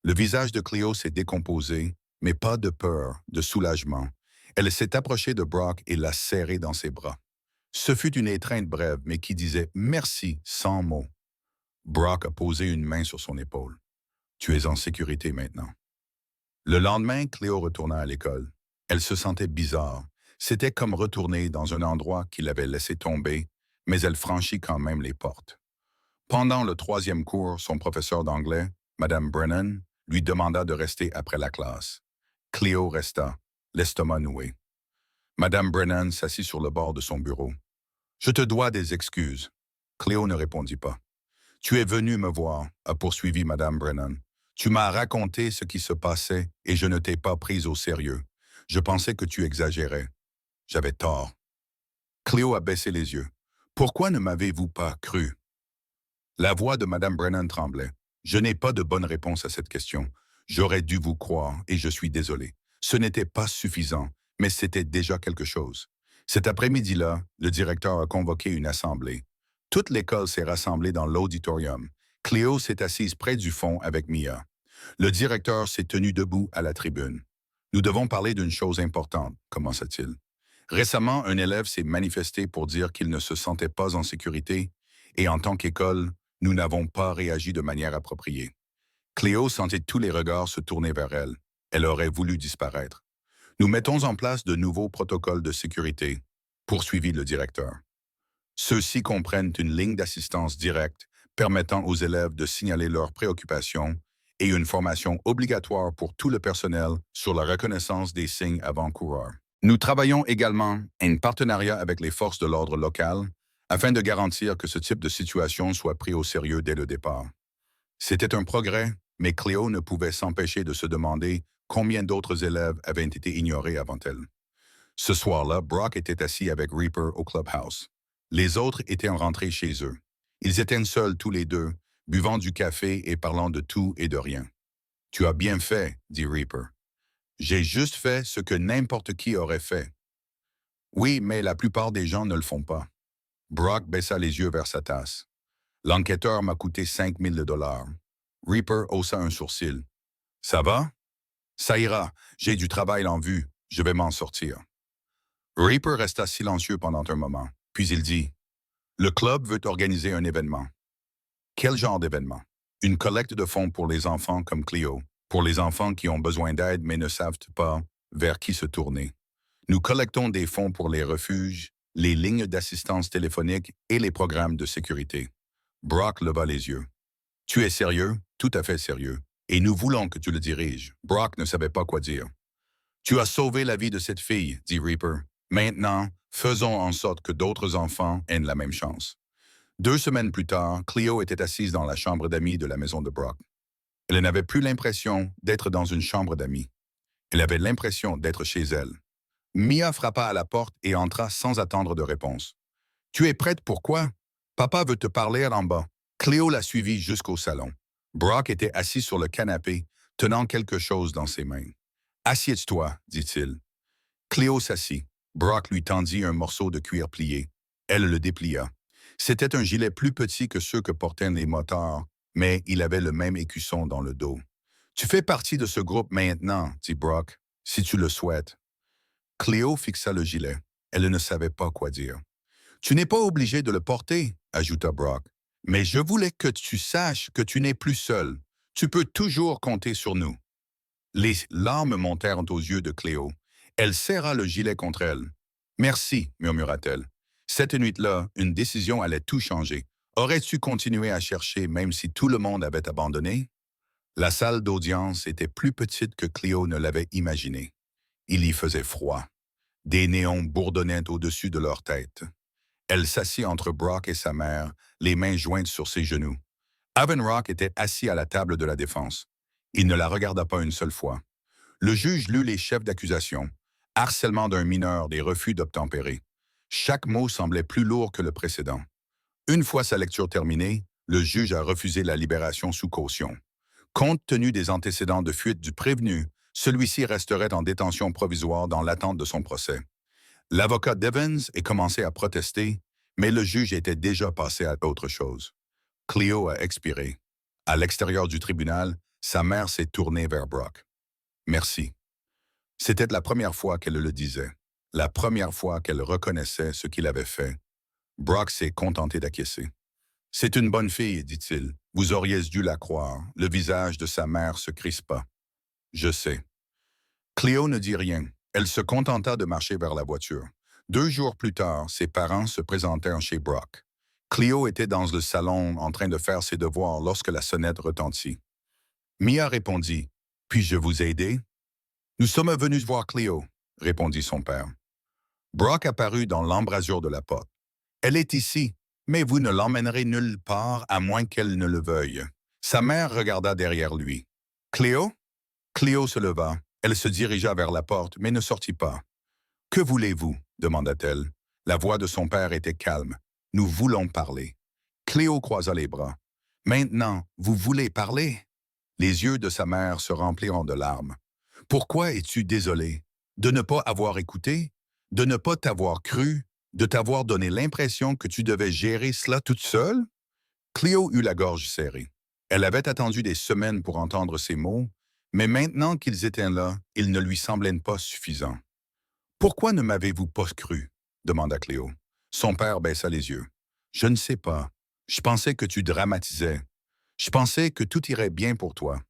Le visage de Cleo s'est décomposé, mais pas de peur, de soulagement. Elle s'est approchée de Brock et l'a serré dans ses bras. Ce fut une étreinte brève, mais qui disait « merci » sans mots. Brock a posé une main sur son épaule. « Tu es en sécurité maintenant. » Le lendemain, Cleo retourna à l'école. Elle se sentait bizarre. C'était comme retourner dans un endroit qu'il avait laissé tomber, mais elle franchit quand même les portes. Pendant le 3e cours, son professeur d'anglais, Mme Brennan, lui demanda de rester après la classe. Cleo resta, l'estomac noué. Mme Brennan s'assit sur le bord de son bureau. « Je te dois des excuses. » Cleo ne répondit pas. « Tu es venu me voir, » a poursuivi Mme Brennan. « Tu m'as raconté ce qui se passait et je ne t'ai pas prise au sérieux. Je pensais que tu exagérais. J'avais tort. » Cleo a baissé les yeux. « Pourquoi ne m'avez-vous pas cru? » La voix de Mme Brennan tremblait. « Je n'ai pas de bonne réponse à cette question. J'aurais dû vous croire et je suis désolé. Ce n'était pas suffisant, mais c'était déjà quelque chose. Cet après-midi-là, le directeur a convoqué une assemblée. Toute l'école s'est rassemblée dans l'auditorium. Cléo s'est assise près du fond avec Mia. Le directeur s'est tenu debout à la tribune. Nous devons parler d'une chose importante, commença-t-il. Récemment, un élève s'est manifesté pour dire qu'il ne se sentait pas en sécurité et en tant qu'école, nous n'avons pas réagi de manière appropriée. Cléo sentait tous les regards se tourner vers elle. Elle aurait voulu disparaître. Nous mettons en place de nouveaux protocoles de sécurité, poursuivit le directeur. Ceux-ci comprennent une ligne d'assistance directe permettant aux élèves de signaler leurs préoccupations et une formation obligatoire pour tout le personnel sur la reconnaissance des signes avant-coureurs. Nous travaillons également en partenariat avec les forces de l'ordre locales afin de garantir que ce type de situation soit pris au sérieux dès le départ. C'était un progrès, mais Cléo ne pouvait s'empêcher de se demander combien d'autres élèves avaient été ignorés avant elle. Ce soir-là, Brock était assis avec Reaper au clubhouse. Les autres étaient rentrés chez eux. Ils étaient seuls tous les deux, buvant du café et parlant de tout et de rien. « Tu as bien fait, » dit Reaper. « J'ai juste fait ce que n'importe qui aurait fait. »« Oui, mais la plupart des gens ne le font pas. » Brock baissa les yeux vers sa tasse. « L'enquêteur m'a coûté 5 000 $. Reaper haussa un sourcil. « Ça va? »« Ça ira. J'ai du travail en vue. Je vais m'en sortir. » Reaper resta silencieux pendant un moment, puis il dit « Le club veut organiser un événement. » « Quel genre d'événement? » « Une collecte de fonds pour les enfants comme Cléo, pour les enfants qui ont besoin d'aide mais ne savent pas vers qui se tourner. Nous collectons des fonds pour les refuges, les lignes d'assistance téléphonique et les programmes de sécurité. » Brock leva les yeux. « Tu es sérieux? Tout à fait sérieux. Et nous voulons que tu le diriges. » Brock ne savait pas quoi dire. « Tu as sauvé la vie de cette fille, » dit Reaper. « Maintenant, faisons en sorte que d'autres enfants aient la même chance. » 2 semaines plus tard, Cléo était assise dans la chambre d'amis de la maison de Brock. Elle n'avait plus l'impression d'être dans une chambre d'amis. Elle avait l'impression d'être chez elle. Mia frappa à la porte et entra sans attendre de réponse. « Tu es prête pour quoi? Papa veut te parler en bas. » Cléo la suivit jusqu'au salon. Brock était assis sur le canapé, tenant quelque chose dans ses mains. « Assieds-toi, dit-il. » Cléo s'assit. Brock lui tendit un morceau de cuir plié. Elle le déplia. C'était un gilet plus petit que ceux que portaient les motards, mais il avait le même écusson dans le dos. « Tu fais partie de ce groupe maintenant, » dit Brock, « si tu le souhaites. » Cléo fixa le gilet. Elle ne savait pas quoi dire. « Tu n'es pas obligé de le porter, » ajouta Brock. « Mais je voulais que tu saches que tu n'es plus seul. Tu peux toujours compter sur nous. » Les larmes montèrent aux yeux de Cléo. Elle serra le gilet contre elle. « Merci, » murmura-t-elle. Cette nuit-là, une décision allait tout changer. Aurais-tu continué à chercher même si tout le monde avait abandonné? La salle d'audience était plus petite que Cléo ne l'avait imaginé. Il y faisait froid. Des néons bourdonnaient au-dessus de leur tête. Elle s'assit entre Brock et sa mère, les mains jointes sur ses genoux. Avenrock était assis à la table de la défense. Il ne la regarda pas une seule fois. Le juge lut les chefs d'accusation. Harcèlement d'un mineur, des refus d'obtempérer. Chaque mot semblait plus lourd que le précédent. Une fois sa lecture terminée, le juge a refusé la libération sous caution. Compte tenu des antécédents de fuite du prévenu, celui-ci resterait en détention provisoire dans l'attente de son procès. L'avocat d'Evans a commencé à protester, mais le juge était déjà passé à autre chose. Cléo a expiré. À l'extérieur du tribunal, sa mère s'est tournée vers Brock. « Merci. » C'était la première fois qu'elle le disait. La première fois qu'elle reconnaissait ce qu'il avait fait. Brock s'est contenté d'acquiescer. « C'est une bonne fille, dit-il. Vous auriez dû la croire. » Le visage de sa mère se crispa. « Je sais. » Cléo ne dit rien. Elle se contenta de marcher vers la voiture. 2 jours plus tard, ses parents se présentèrent chez Brock. Cléo était dans le salon en train de faire ses devoirs lorsque la sonnette retentit. Mia répondit « Puis-je vous aider? » « Nous sommes venus voir Cléo, » répondit son père. Brock apparut dans l'embrasure de la porte. « Elle est ici, mais vous ne l'emmènerez nulle part à moins qu'elle ne le veuille. » Sa mère regarda derrière lui. « Cléo? » Cléo se leva. Elle se dirigea vers la porte, mais ne sortit pas. « Que voulez-vous? » demanda-t-elle. La voix de son père était calme. « Nous voulons parler. » Cléo croisa les bras. « Maintenant, vous voulez parler? » Les yeux de sa mère se remplirent de larmes. « Pourquoi es-tu désolé? De ne pas avoir écouté? De ne pas t'avoir cru? De t'avoir donné l'impression que tu devais gérer cela toute seule? Cléo eut la gorge serrée. Elle avait attendu des semaines pour entendre ces mots, mais maintenant qu'ils étaient là, ils ne lui semblaient pas suffisants. Pourquoi ne m'avez-vous pas cru? Demanda Cléo. Son père baissa les yeux. Je ne sais pas. Je pensais que tu dramatisais. Je pensais que tout irait bien pour toi.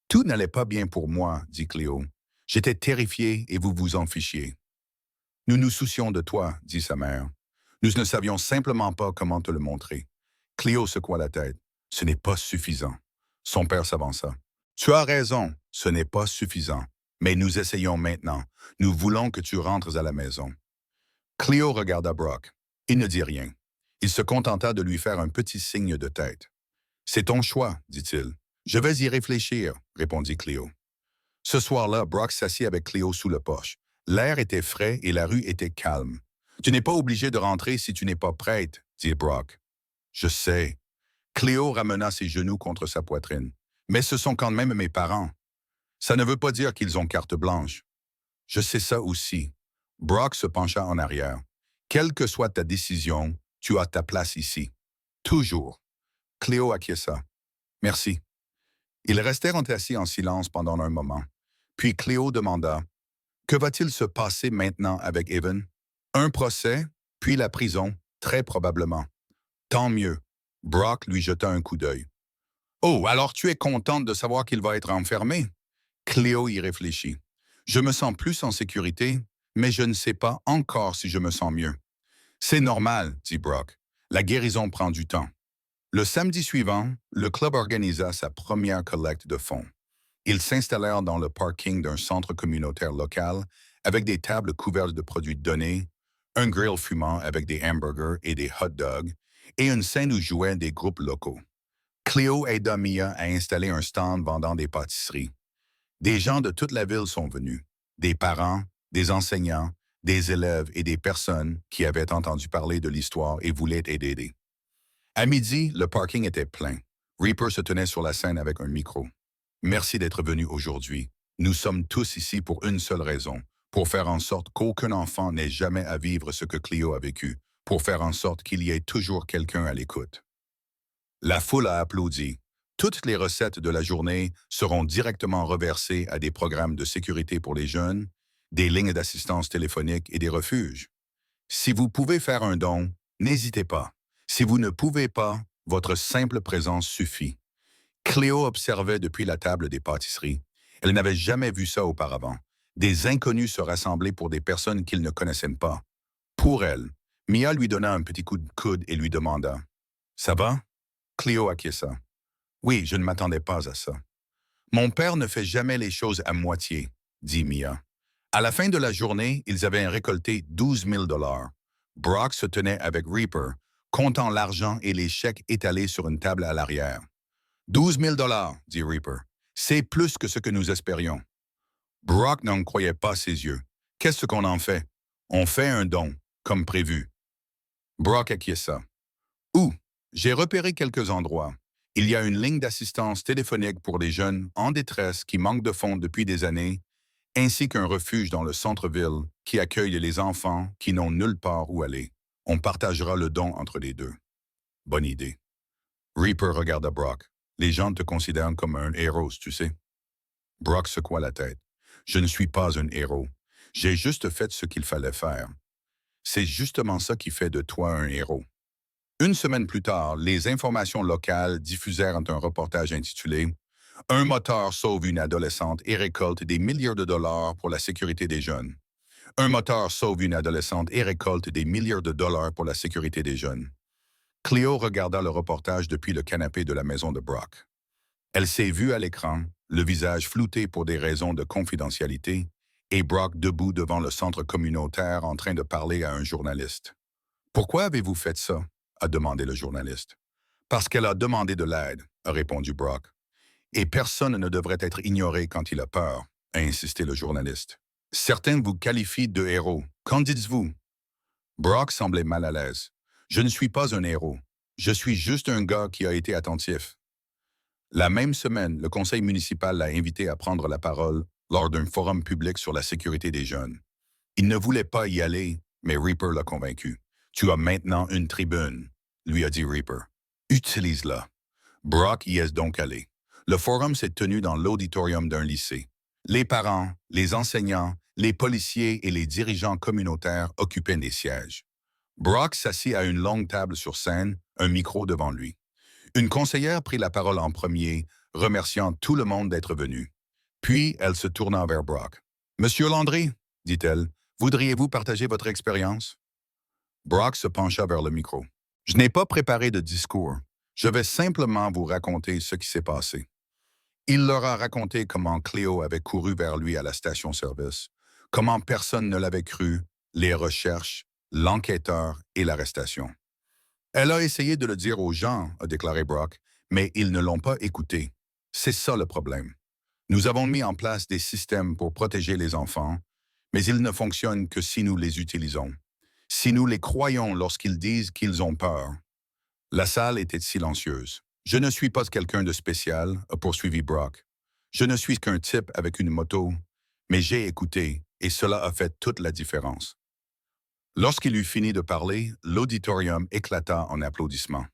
Tout n'allait pas bien pour moi, dit Cléo. J'étais terrifié et vous vous en fichiez. Nous nous soucions de toi, dit sa mère. Nous ne savions simplement pas comment te le montrer. Cléo secoua la tête. Ce n'est pas suffisant. Son père s'avança. Tu as raison, ce n'est pas suffisant. Mais nous essayons maintenant. Nous voulons que tu rentres à la maison. Cléo regarda Brock. Il ne dit rien. Il se contenta de lui faire un petit signe de tête. C'est ton choix, dit-il. Je vais y réfléchir, répondit Cléo. Ce soir-là, Brock s'assit avec Cléo sous le porche. L'air était frais et la rue était calme. Tu n'es pas obligé de rentrer si tu n'es pas prête, dit Brock. Je sais. Cléo ramena ses genoux contre sa poitrine. Mais ce sont quand même mes parents. Ça ne veut pas dire qu'ils ont carte blanche. Je sais ça aussi. Brock se pencha en arrière. Quelle que soit ta décision, tu as ta place ici. Toujours. Cléo acquiesça. Merci. Ils restèrent assis en silence pendant un moment. Puis Cléo demanda, « Que va-t-il se passer maintenant avec Evan? Un procès, puis la prison, très probablement. Tant mieux. » Brock lui jeta un coup d'œil. « Oh, alors tu es contente de savoir qu'il va être enfermé? » Cléo y réfléchit. « Je me sens plus en sécurité, mais je ne sais pas encore si je me sens mieux. »« C'est normal, » dit Brock. « La guérison prend du temps. » Le samedi suivant, le club organisa sa première collecte de fonds. Ils s'installèrent dans le parking d'un centre communautaire local avec des tables couvertes de produits donnés, un grill fumant avec des hamburgers et des hot dogs, et une scène où jouaient des groupes locaux. Cléo aida Mia à installer un stand vendant des pâtisseries. Des gens de toute la ville sont venus, des parents, des enseignants, des élèves et des personnes qui avaient entendu parler de l'histoire et voulaient aider. À midi, le parking était plein. Reaper se tenait sur la scène avec un micro. Merci d'être venu aujourd'hui. Nous sommes tous ici pour une seule raison, pour faire en sorte qu'aucun enfant n'ait jamais à vivre ce que Cléo a vécu, pour faire en sorte qu'il y ait toujours quelqu'un à l'écoute. La foule a applaudi. Toutes les recettes de la journée seront directement reversées à des programmes de sécurité pour les jeunes, des lignes d'assistance téléphonique et des refuges. Si vous pouvez faire un don, n'hésitez pas. Si vous ne pouvez pas, votre simple présence suffit. Cléo observait depuis la table des pâtisseries. Elle n'avait jamais vu ça auparavant. Des inconnus se rassembler pour des personnes qu'ils ne connaissaient pas. Pour elle, Mia lui donna un petit coup de coude et lui demanda « Ça va? » Cléo acquiesça. « Oui, je ne m'attendais pas à ça. »« Mon père ne fait jamais les choses à moitié, » dit Mia. À la fin de la journée, ils avaient récolté 12 000 $. Brock se tenait avec Reaper, comptant l'argent et les chèques étalés sur une table à l'arrière. « 12 000 $, dit Reaper. C'est plus que ce que nous espérions. Brock n'en croyait pas ses yeux. Qu'est-ce qu'on en fait? On fait un don, comme prévu. Brock acquiesça. Où? J'ai repéré quelques endroits. Il y a une ligne d'assistance téléphonique pour les jeunes en détresse qui manquent de fonds depuis des années, ainsi qu'un refuge dans le centre-ville qui accueille les enfants qui n'ont nulle part où aller. On partagera le don entre les deux. Bonne idée. Reaper regarda Brock. Les gens te considèrent comme un héros, tu sais. Brock secoua la tête. Je ne suis pas un héros. J'ai juste fait ce qu'il fallait faire. C'est justement ça qui fait de toi un héros. Une semaine plus tard, les informations locales diffusèrent un reportage intitulé « Un moteur sauve une adolescente et récolte des milliards de dollars pour la sécurité des jeunes. » Un moteur sauve une adolescente et récolte des milliards de dollars pour la sécurité des jeunes. Cléo regarda le reportage depuis le canapé de la maison de Brock. Elle s'est vue à l'écran, le visage flouté pour des raisons de confidentialité, et Brock debout devant le centre communautaire en train de parler à un journaliste. « Pourquoi avez-vous fait ça? » a demandé le journaliste. « Parce qu'elle a demandé de l'aide, » a répondu Brock. « Et personne ne devrait être ignoré quand il a peur, » a insisté le journaliste. « Certains vous qualifient de héros. Qu'en dites-vous? » Brock semblait mal à l'aise. « Je ne suis pas un héros. Je suis juste un gars qui a été attentif. » La même semaine, le conseil municipal l'a invité à prendre la parole lors d'un forum public sur la sécurité des jeunes. Il ne voulait pas y aller, mais Reaper l'a convaincu. Tu as maintenant une tribune, lui a dit Reaper. Utilise-la. Brock y est donc allé. Le forum s'est tenu dans l'auditorium d'un lycée. Les parents, les enseignants, les policiers et les dirigeants communautaires occupaient des sièges. Brock s'assit à une longue table sur scène, un micro devant lui. Une conseillère prit la parole en premier, remerciant tout le monde d'être venu. Puis, elle se tourna vers Brock. « Monsieur Landry, dit-elle, voudriez-vous partager votre expérience? » Brock se pencha vers le micro. « Je n'ai pas préparé de discours. Je vais simplement vous raconter ce qui s'est passé. » Il leur a raconté comment Cléo avait couru vers lui à la station-service, comment personne ne l'avait cru, les recherches, l'enquêteur et l'arrestation. Elle a essayé de le dire aux gens, a déclaré Brock, mais ils ne l'ont pas écouté. C'est ça le problème. Nous avons mis en place des systèmes pour protéger les enfants, mais ils ne fonctionnent que si nous les utilisons. Si nous les croyons lorsqu'ils disent qu'ils ont peur. La salle était silencieuse. Je ne suis pas quelqu'un de spécial, a poursuivi Brock. Je ne suis qu'un type avec une moto, mais j'ai écouté, et cela a fait toute la différence. Lorsqu'il eut fini de parler, l'auditorium éclata en applaudissements.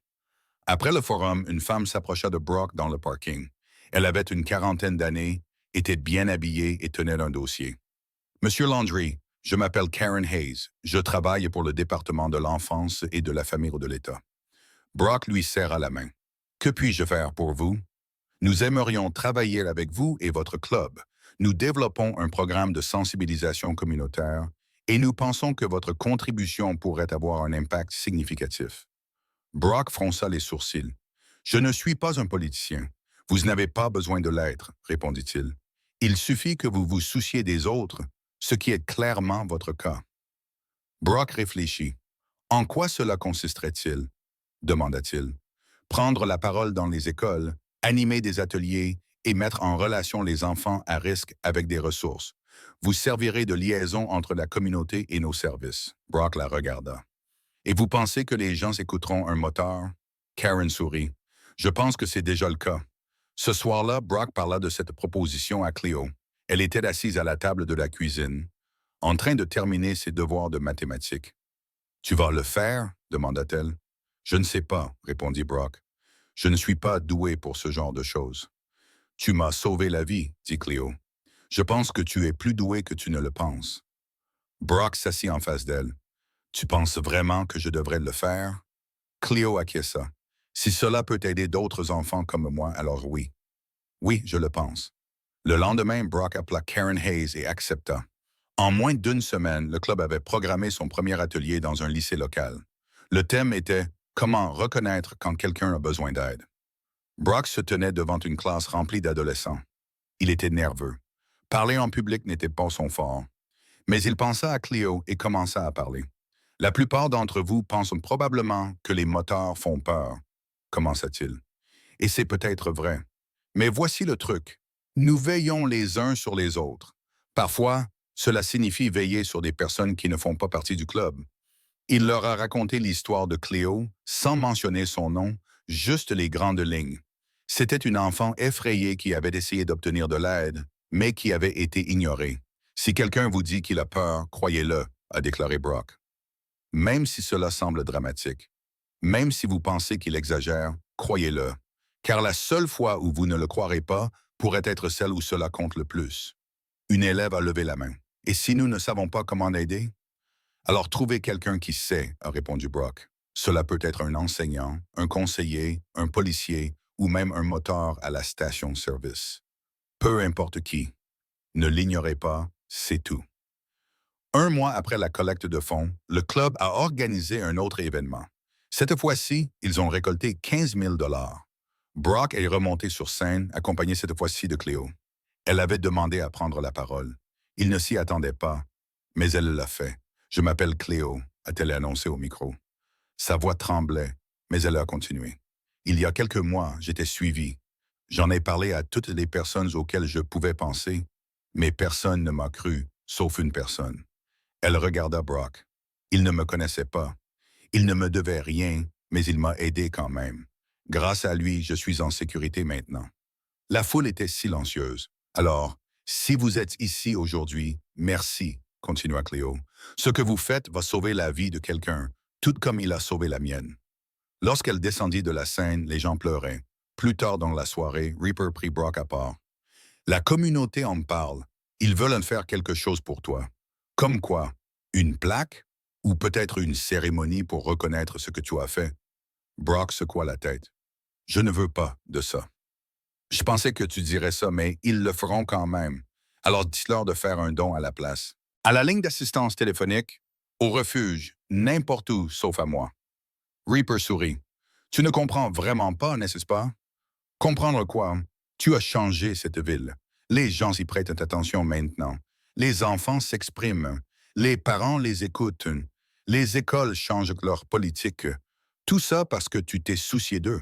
Après le forum, une femme s'approcha de Brock dans le parking. Elle avait une quarantaine d'années, était bien habillée et tenait un dossier. « Monsieur Landry, je m'appelle Karen Hayes. Je travaille pour le département de l'enfance et de la famille de l'État. » Brock lui serra la main. « Que puis-je faire pour vous? Nous aimerions travailler avec vous et votre club. Nous développons un programme de sensibilisation communautaire et nous pensons que votre contribution pourrait avoir un impact significatif. » Brock fronça les sourcils. « Je ne suis pas un politicien. Vous n'avez pas besoin de l'être, répondit-il. Il suffit que vous vous souciez des autres, ce qui est clairement votre cas. » Brock réfléchit. « En quoi cela consisterait-il? » demanda-t-il. « Prendre la parole dans les écoles, animer des ateliers et mettre en relation les enfants à risque avec des ressources. Vous servirez de liaison entre la communauté et nos services. » Brock la regarda. « Et vous pensez que les gens écouteront un moteur? » Karen sourit. « Je pense que c'est déjà le cas. » Ce soir-là, Brock parla de cette proposition à Cléo. Elle était assise à la table de la cuisine, en train de terminer ses devoirs de mathématiques. « Tu vas le faire? » demanda-t-elle. « Je ne sais pas, » répondit Brock. « Je ne suis pas doué pour ce genre de choses. »« Tu m'as sauvé la vie, » dit Cléo. « Je pense que tu es plus doué que tu ne le penses. » Brock s'assit en face d'elle. « Tu penses vraiment que je devrais le faire? » Cléo acquiesça. « Si cela peut aider d'autres enfants comme moi, alors oui. »« Oui, je le pense. » Le lendemain, Brock appela Karen Hayes et accepta. En moins d'une semaine, le club avait programmé son premier atelier dans un lycée local. Le thème était « Comment reconnaître quand quelqu'un a besoin d'aide ». Brock se tenait devant une classe remplie d'adolescents. Il était nerveux. Parler en public n'était pas son fort. Mais il pensa à Cléo et commença à parler. « La plupart d'entre vous pensent probablement que les moteurs font peur, » commença-t-il. « Et c'est peut-être vrai. Mais voici le truc. Nous veillons les uns sur les autres. Parfois, cela signifie veiller sur des personnes qui ne font pas partie du club. » Il leur a raconté l'histoire de Cléo, sans mentionner son nom, juste les grandes lignes. C'était une enfant effrayée qui avait essayé d'obtenir de l'aide, mais qui avait été ignorée. « Si quelqu'un vous dit qu'il a peur, croyez-le, » a déclaré Brock. Même si cela semble dramatique, même si vous pensez qu'il exagère, croyez-le, car la seule fois où vous ne le croirez pas pourrait être celle où cela compte le plus. Une élève a levé la main. « Et si nous ne savons pas comment aider? » « Alors trouvez quelqu'un qui sait, » a répondu Brock. « Cela peut être un enseignant, un conseiller, un policier ou même un moteur à la station-service. Peu importe qui. Ne l'ignorez pas, c'est tout. » Un mois après la collecte de fonds, le club a organisé un autre événement. Cette fois-ci, ils ont récolté 15 000 $. Brock est remonté sur scène, accompagné cette fois-ci de Cléo. Elle avait demandé à prendre la parole. Il ne s'y attendait pas, mais elle l'a fait. « Je m'appelle Cléo », a-t-elle annoncé au micro. Sa voix tremblait, mais elle a continué. « Il y a quelques mois, j'étais suivi. J'en ai parlé à toutes les personnes auxquelles je pouvais penser, mais personne ne m'a cru, sauf une personne. » Elle regarda Brock. Il ne me connaissait pas. Il ne me devait rien, mais il m'a aidé quand même. Grâce à lui, je suis en sécurité maintenant. La foule était silencieuse. Alors, si vous êtes ici aujourd'hui, merci. continua Cléo. Ce que vous faites va sauver la vie de quelqu'un, tout comme il a sauvé la mienne. Lorsqu'elle descendit de la scène, les gens pleuraient. Plus tard dans la soirée, Reaper prit Brock à part. La communauté en parle. Ils veulent faire quelque chose pour toi. Comme quoi? Une plaque? Ou peut-être une cérémonie pour reconnaître ce que tu as fait? Brock secoua la tête. Je ne veux pas de ça. Je pensais que tu dirais ça, mais ils le feront quand même. Alors dites-leur de faire un don à la place. À la ligne d'assistance téléphonique, au refuge, n'importe où sauf à moi. Reaper sourit. Tu ne comprends vraiment pas, n'est-ce pas? Comprendre quoi? Tu as changé cette ville. Les gens y prêtent attention maintenant. Les enfants s'expriment. Les parents les écoutent. Les écoles changent leur politique. Tout ça parce que tu t'es soucié d'eux.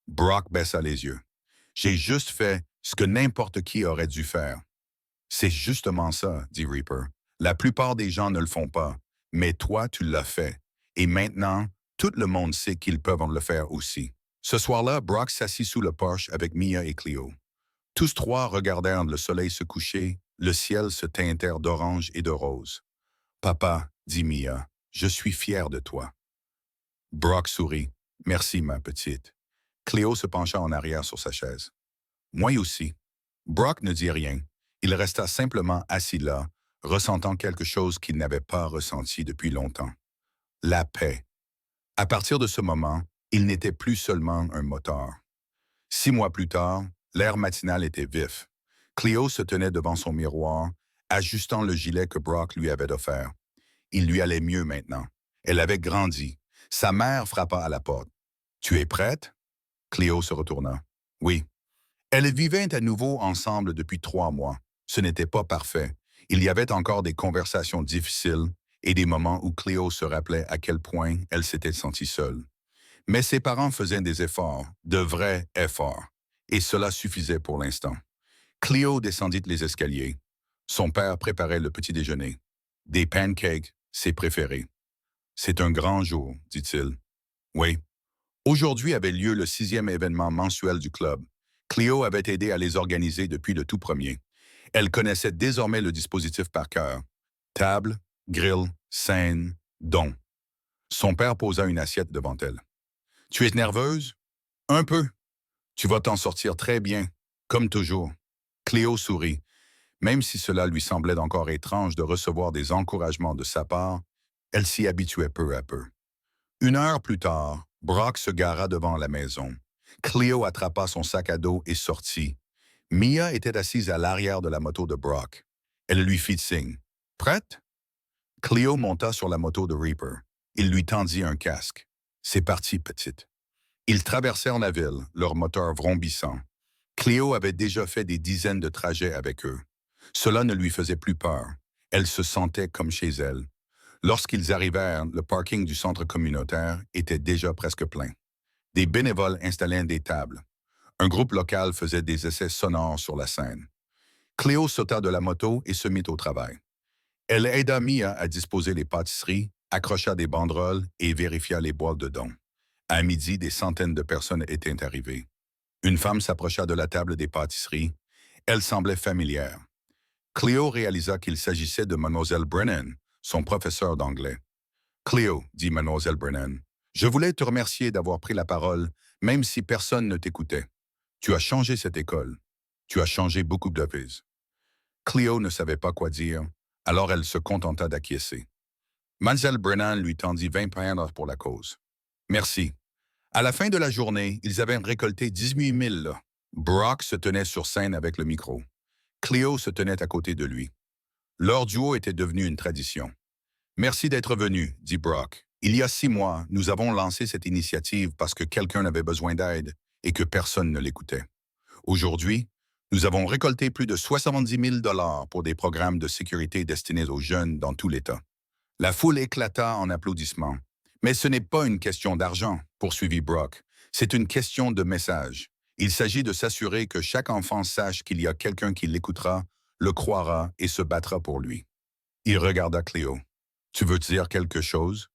Brock baissa les yeux. J'ai juste fait ce que n'importe qui aurait dû faire. C'est justement ça, dit Reaper. La plupart des gens ne le font pas, mais toi, tu l'as fait. Et maintenant, tout le monde sait qu'ils peuvent le faire aussi. Ce soir-là, Brock s'assit sous le porche avec Mia et Cleo. Tous trois regardèrent le soleil se coucher, le ciel se teintèrent d'orange et de rose. « Papa, dit Mia, je suis fier de toi. » Brock sourit. « Merci, ma petite. » Cléo se pencha en arrière sur sa chaise. « Moi aussi. » Brock ne dit rien. Il resta simplement assis là, ressentant quelque chose qu'il n'avait pas ressenti depuis longtemps. La paix. À partir de ce moment, il n'était plus seulement un moteur. 6 mois plus tard, l'air matinal était vif. Cléo se tenait devant son miroir, ajustant le gilet que Brock lui avait offert. Il lui allait mieux maintenant. Elle avait grandi. Sa mère frappa à la porte. « Tu es prête? » Cléo se retourna. « Oui. » Elles vivaient à nouveau ensemble depuis 3 mois. Ce n'était pas parfait. Il y avait encore des conversations difficiles et des moments où Cléo se rappelait à quel point elle s'était sentie seule. Mais ses parents faisaient des efforts, de vrais efforts, et cela suffisait pour l'instant. Cléo descendit les escaliers. Son père préparait le petit déjeuner. Des pancakes, ses préférés. « C'est un grand jour, dit-il. »« Oui. » Aujourd'hui avait lieu le 6e événement mensuel du club. Cléo avait aidé à les organiser depuis le tout premier. Elle connaissait désormais le dispositif par cœur. Table, grill, scène, don. Son père posa une assiette devant elle. « Tu es nerveuse? »« Un peu. Tu vas t'en sortir très bien, comme toujours. » Cléo sourit. Même si cela lui semblait encore étrange de recevoir des encouragements de sa part, elle s'y habituait peu à peu. 1 heure plus tard, Brock se gara devant la maison. Cléo attrapa son sac à dos et sortit. Mia était assise à l'arrière de la moto de Brock. Elle lui fit signe. « Prête? » Cléo monta sur la moto de Reaper. Il lui tendit un casque. « C'est parti, petite. » Ils traversèrent la ville, leur moteur vrombissant. Cléo avait déjà fait des dizaines de trajets avec eux. Cela ne lui faisait plus peur. Elle se sentait comme chez elle. Lorsqu'ils arrivèrent, le parking du centre communautaire était déjà presque plein. Des bénévoles installaient des tables. Un groupe local faisait des essais sonores sur la scène. Cléo sauta de la moto et se mit au travail. Elle aida Mia à disposer les pâtisseries, accrocha des banderoles et vérifia les boîtes de dons. À midi, des centaines de personnes étaient arrivées. Une femme s'approcha de la table des pâtisseries. Elle semblait familière. Cléo réalisa qu'il s'agissait de Mademoiselle Brennan, son professeur d'anglais. « Cléo, dit Mademoiselle Brennan, je voulais te remercier d'avoir pris la parole, même si personne ne t'écoutait. Tu as changé cette école. Tu as changé beaucoup de vies. » Cléo ne savait pas quoi dire, alors elle se contenta d'acquiescer. Mademoiselle Brennan lui tendit 20 pounds pour la cause. « Merci. » À la fin de la journée, ils avaient récolté 18 000. Brock se tenait sur scène avec le micro. Cléo se tenait à côté de lui. Leur duo était devenu une tradition. « Merci d'être venu, dit Brock. Il y a 6 mois, nous avons lancé cette initiative parce que quelqu'un avait besoin d'aide et que personne ne l'écoutait. Aujourd'hui, nous avons récolté plus de 70 000 $ pour des programmes de sécurité destinés aux jeunes dans tout l'État. » La foule éclata en applaudissements. « Mais ce n'est pas une question d'argent, poursuivit Brock. C'est une question de message. Il s'agit de s'assurer que chaque enfant sache qu'il y a quelqu'un qui l'écoutera, le croira et se battra pour lui. » Il regarda Cléo. « Tu veux dire quelque chose? »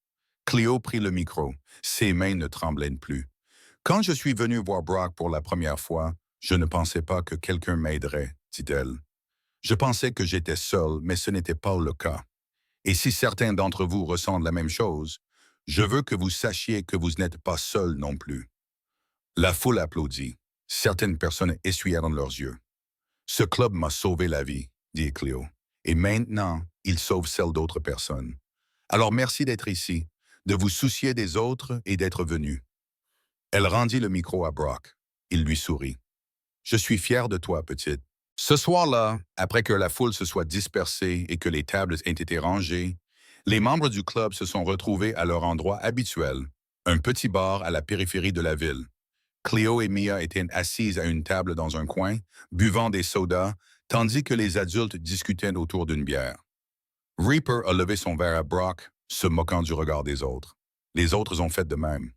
Cléo prit le micro. Ses mains ne tremblaient plus. « Quand je suis venu voir Brock pour la première fois, je ne pensais pas que quelqu'un m'aiderait, dit-elle. Je pensais que j'étais seule, mais ce n'était pas le cas. Et si certains d'entre vous ressentent la même chose, je veux que vous sachiez que vous n'êtes pas seul non plus. La foule applaudit. Certaines personnes essuyèrent leurs yeux. Ce club m'a sauvé la vie, dit Cléo. Et maintenant, il sauve celle d'autres personnes. Alors merci d'être ici, de vous soucier des autres et d'être venu. Elle rendit le micro à Brock. Il lui sourit. Je suis fier de toi, petite. Ce soir-là, après que la foule se soit dispersée et que les tables aient été rangées, les membres du club se sont retrouvés à leur endroit habituel, un petit bar à la périphérie de la ville. Cléo et Mia étaient assises à une table dans un coin, buvant des sodas, tandis que les adultes discutaient autour d'une bière. Reaper a levé son verre à Brock, se moquant du regard des autres. Les autres ont fait de même.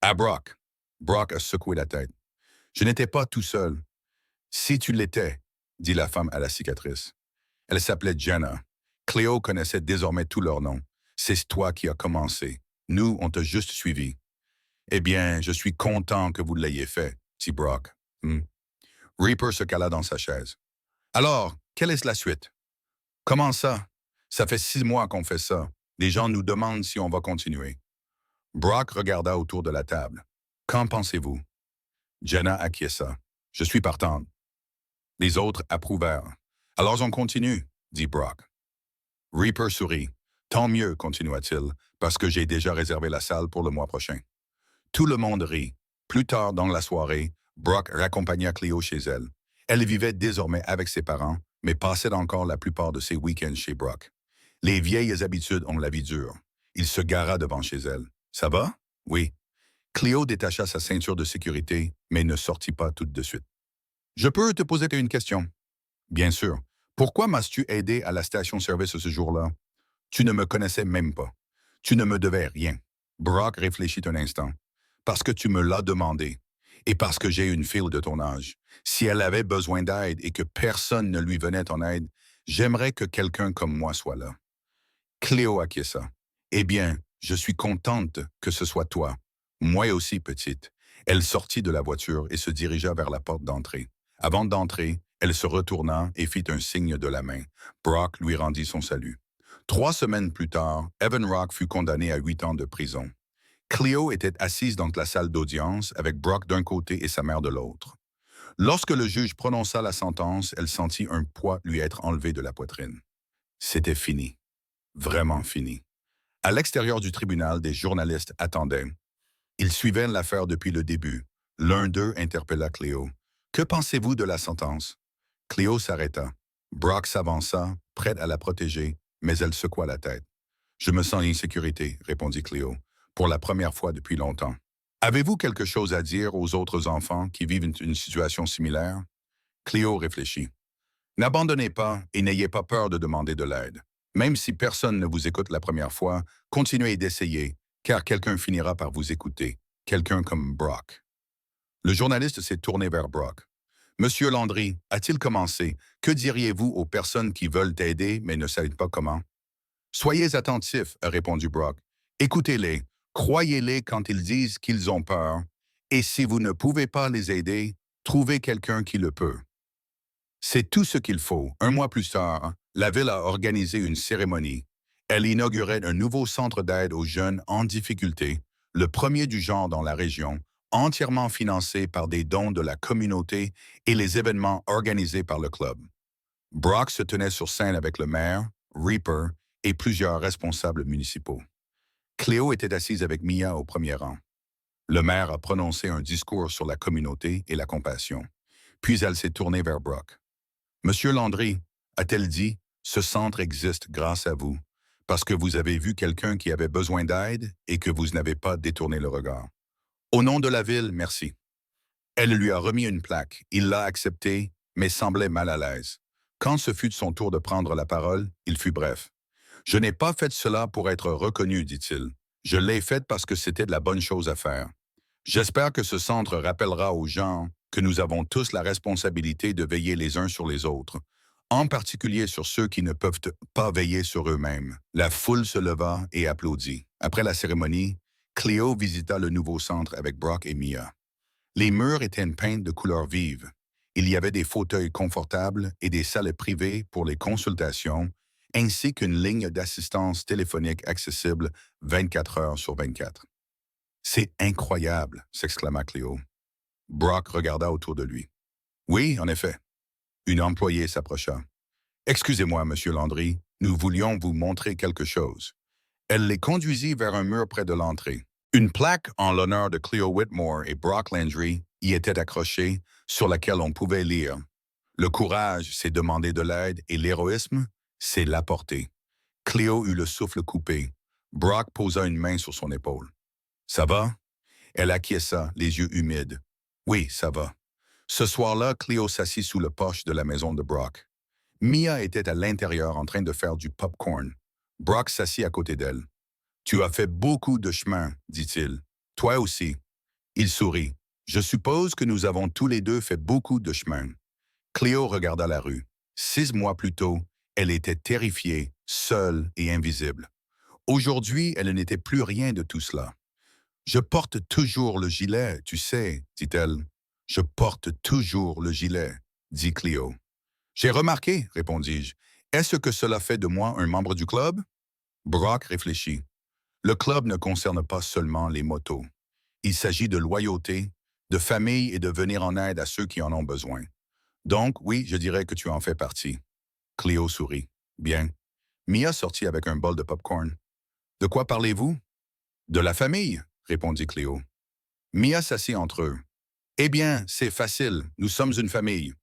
À Brock. Brock a secoué la tête. Je n'étais pas tout seul. Si tu l'étais, dit la femme à la cicatrice. Elle s'appelait Jenna. Cléo connaissait désormais tous leurs noms. C'est toi qui as commencé. Nous, on t'a juste suivi. Eh bien, je suis content que vous l'ayez fait, dit Brock. Reaper se cala dans sa chaise. Alors, quelle est la suite? Comment ça? Ça fait 6 mois qu'on fait ça. Les gens nous demandent si on va continuer. Brock regarda autour de la table. Qu'en pensez-vous? Jenna acquiesça. Je suis partante. Les autres approuvèrent. Alors on continue, dit Brock. Reaper sourit. Tant mieux, continua-t-il, parce que j'ai déjà réservé la salle pour le mois prochain. Tout le monde rit. Plus tard dans la soirée, Brock raccompagna Cléo chez elle. Elle vivait désormais avec ses parents, mais passait encore la plupart de ses week-ends chez Brock. Les vieilles habitudes ont la vie dure. Il se gara devant chez elle. Ça va? Oui. Cléo détacha sa ceinture de sécurité, mais ne sortit pas tout de suite. Je peux te poser une question? Bien sûr. Pourquoi m'as-tu aidé à la station-service ce jour-là? Tu ne me connaissais même pas. Tu ne me devais rien. Brock réfléchit un instant. Parce que tu me l'as demandé. Et parce que j'ai une fille de ton âge. Si elle avait besoin d'aide et que personne ne lui venait en aide, j'aimerais que quelqu'un comme moi soit là. Cléo acquiesça. Eh bien, je suis contente que ce soit toi. Moi aussi, petite. Elle sortit de la voiture et se dirigea vers la porte d'entrée. Avant d'entrer, elle se retourna et fit un signe de la main. Brock lui rendit son salut. 3 semaines plus tard, Evan Rock fut condamné à 8 ans de prison. Cléo était assise dans la salle d'audience avec Brock d'un côté et sa mère de l'autre. Lorsque le juge prononça la sentence, elle sentit un poids lui être enlevé de la poitrine. C'était fini. Vraiment fini. À l'extérieur du tribunal, des journalistes attendaient. Ils suivaient l'affaire depuis le début. L'un d'eux interpella Cléo. « Que pensez-vous de la sentence? » Cléo s'arrêta. Brock s'avança, prête à la protéger, mais elle secoua la tête. « Je me sens en insécurité, » répondit Cléo, pour la première fois depuis longtemps. « Avez-vous quelque chose à dire aux autres enfants qui vivent une situation similaire? » Cléo réfléchit. « N'abandonnez pas et n'ayez pas peur de demander de l'aide. Même si personne ne vous écoute la première fois, continuez d'essayer, car quelqu'un finira par vous écouter, quelqu'un comme Brock. » Le journaliste s'est tourné vers Brock. « Monsieur Landry, a-t-il commencé? Que diriez-vous aux personnes qui veulent aider mais ne savent pas comment? » « Soyez attentifs, » a répondu Brock. « Écoutez-les, croyez-les quand ils disent qu'ils ont peur, et si vous ne pouvez pas les aider, trouvez quelqu'un qui le peut. » C'est tout ce qu'il faut. Un mois plus tard, la ville a organisé une cérémonie. Elle inaugurait un nouveau centre d'aide aux jeunes en difficulté, le premier du genre dans la région, entièrement financé par des dons de la communauté et les événements organisés par le club. Brock se tenait sur scène avec le maire, Reaper et plusieurs responsables municipaux. Cléo était assise avec Mia au premier rang. Le maire a prononcé un discours sur la communauté et la compassion. Puis elle s'est tournée vers Brock. « Monsieur Landry, a-t-elle dit, ce centre existe grâce à vous, parce que vous avez vu quelqu'un qui avait besoin d'aide et que vous n'avez pas détourné le regard. Au nom de la ville, merci. » Elle lui a remis une plaque. Il l'a acceptée, mais semblait mal à l'aise. Quand ce fut son tour de prendre la parole, il fut bref. « Je n'ai pas fait cela pour être reconnu, dit-il. Je l'ai fait parce que c'était de la bonne chose à faire. J'espère que ce centre rappellera aux gens que nous avons tous la responsabilité de veiller les uns sur les autres, en particulier sur ceux qui ne peuvent pas veiller sur eux-mêmes. » La foule se leva et applaudit. Après la cérémonie, Cléo visita le nouveau centre avec Brock et Mia. Les murs étaient peints de couleurs vives. Il y avait des fauteuils confortables et des salles privées pour les consultations, ainsi qu'une ligne d'assistance téléphonique accessible 24 heures sur 24. C'est incroyable, s'exclama Cléo. Brock regarda autour de lui. Oui, en effet. Une employée s'approcha. Excusez-moi, Monsieur Landry, nous voulions vous montrer quelque chose. Elle les conduisit vers un mur près de l'entrée. Une plaque en l'honneur de Cleo Whitmore et Brock Landry y était accrochée, sur laquelle on pouvait lire: Le courage, c'est demander de l'aide, et l'héroïsme, c'est l'apporter. Cleo eut le souffle coupé. Brock posa une main sur son épaule. Ça va? Elle acquiesça, les yeux humides. Oui, ça va. Ce soir-là, Cleo s'assit sous le porche de la maison de Brock. Mia était à l'intérieur en train de faire du popcorn. Brock s'assit à côté d'elle. Tu as fait beaucoup de chemin, dit-il. Toi aussi. Il sourit. Je suppose que nous avons tous les deux fait beaucoup de chemin. Cléo regarda la rue. 6 mois plus tôt, elle était terrifiée, seule et invisible. Aujourd'hui, elle n'était plus rien de tout cela. Je porte toujours le gilet, tu sais, dit-elle. Je porte toujours le gilet, dit Cléo. J'ai remarqué, répondis-je. Est-ce que cela fait de moi un membre du club? Brock réfléchit. Le club ne concerne pas seulement les motos. Il s'agit de loyauté, de famille et de venir en aide à ceux qui en ont besoin. Donc, oui, je dirais que tu en fais partie. Cléo sourit. Bien. Mia sortit avec un bol de popcorn. De quoi parlez-vous? De la famille, répondit Cléo. Mia s'assit entre eux. Eh bien, c'est facile, nous sommes une famille.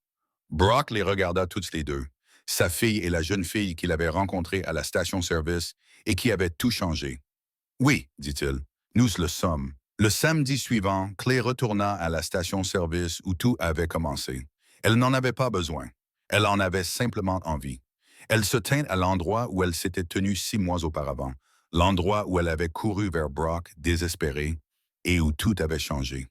Brock les regarda toutes les deux, sa fille et la jeune fille qu'il avait rencontrée à la station-service et qui avait tout changé. Oui, dit-il, nous le sommes. Le samedi suivant, Claire retourna à la station-service où tout avait commencé. Elle n'en avait pas besoin. Elle en avait simplement envie. Elle se tint à l'endroit où elle s'était tenue 6 mois auparavant, l'endroit où elle avait couru vers Brock, désespérée, et où tout avait changé.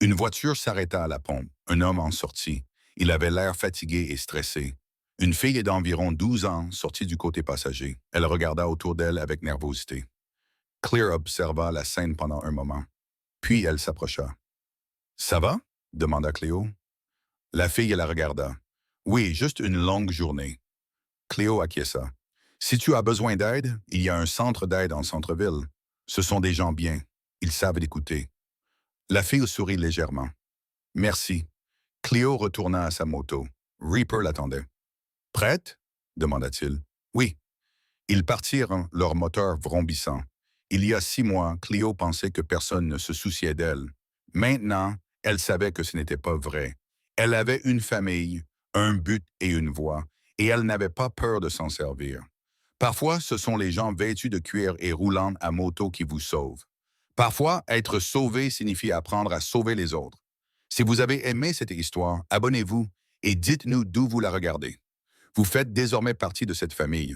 Une voiture s'arrêta à la pompe. Un homme en sortit. Il avait l'air fatigué et stressé. Une fille d'environ 12 ans sortit du côté passager. Elle regarda autour d'elle avec nervosité. Claire observa la scène pendant un moment. Puis elle s'approcha. Ça va? Demanda Cléo. La fille la regarda. Oui, juste une longue journée. Cléo acquiesça. Si tu as besoin d'aide, il y a un centre d'aide en centre-ville. Ce sont des gens bien. Ils savent écouter. La fille sourit légèrement. Merci. Cléo retourna à sa moto. Reaper l'attendait. Prête? Demanda-t-il. Oui. Ils partirent, leur moteur vrombissant. Il y a 6 mois, Cléo pensait que personne ne se souciait d'elle. Maintenant, elle savait que ce n'était pas vrai. Elle avait une famille, un but et une voix, et elle n'avait pas peur de s'en servir. Parfois, ce sont les gens vêtus de cuir et roulant à moto qui vous sauvent. Parfois, être sauvé signifie apprendre à sauver les autres. Si vous avez aimé cette histoire, abonnez-vous et dites-nous d'où vous la regardez. Vous faites désormais partie de cette famille.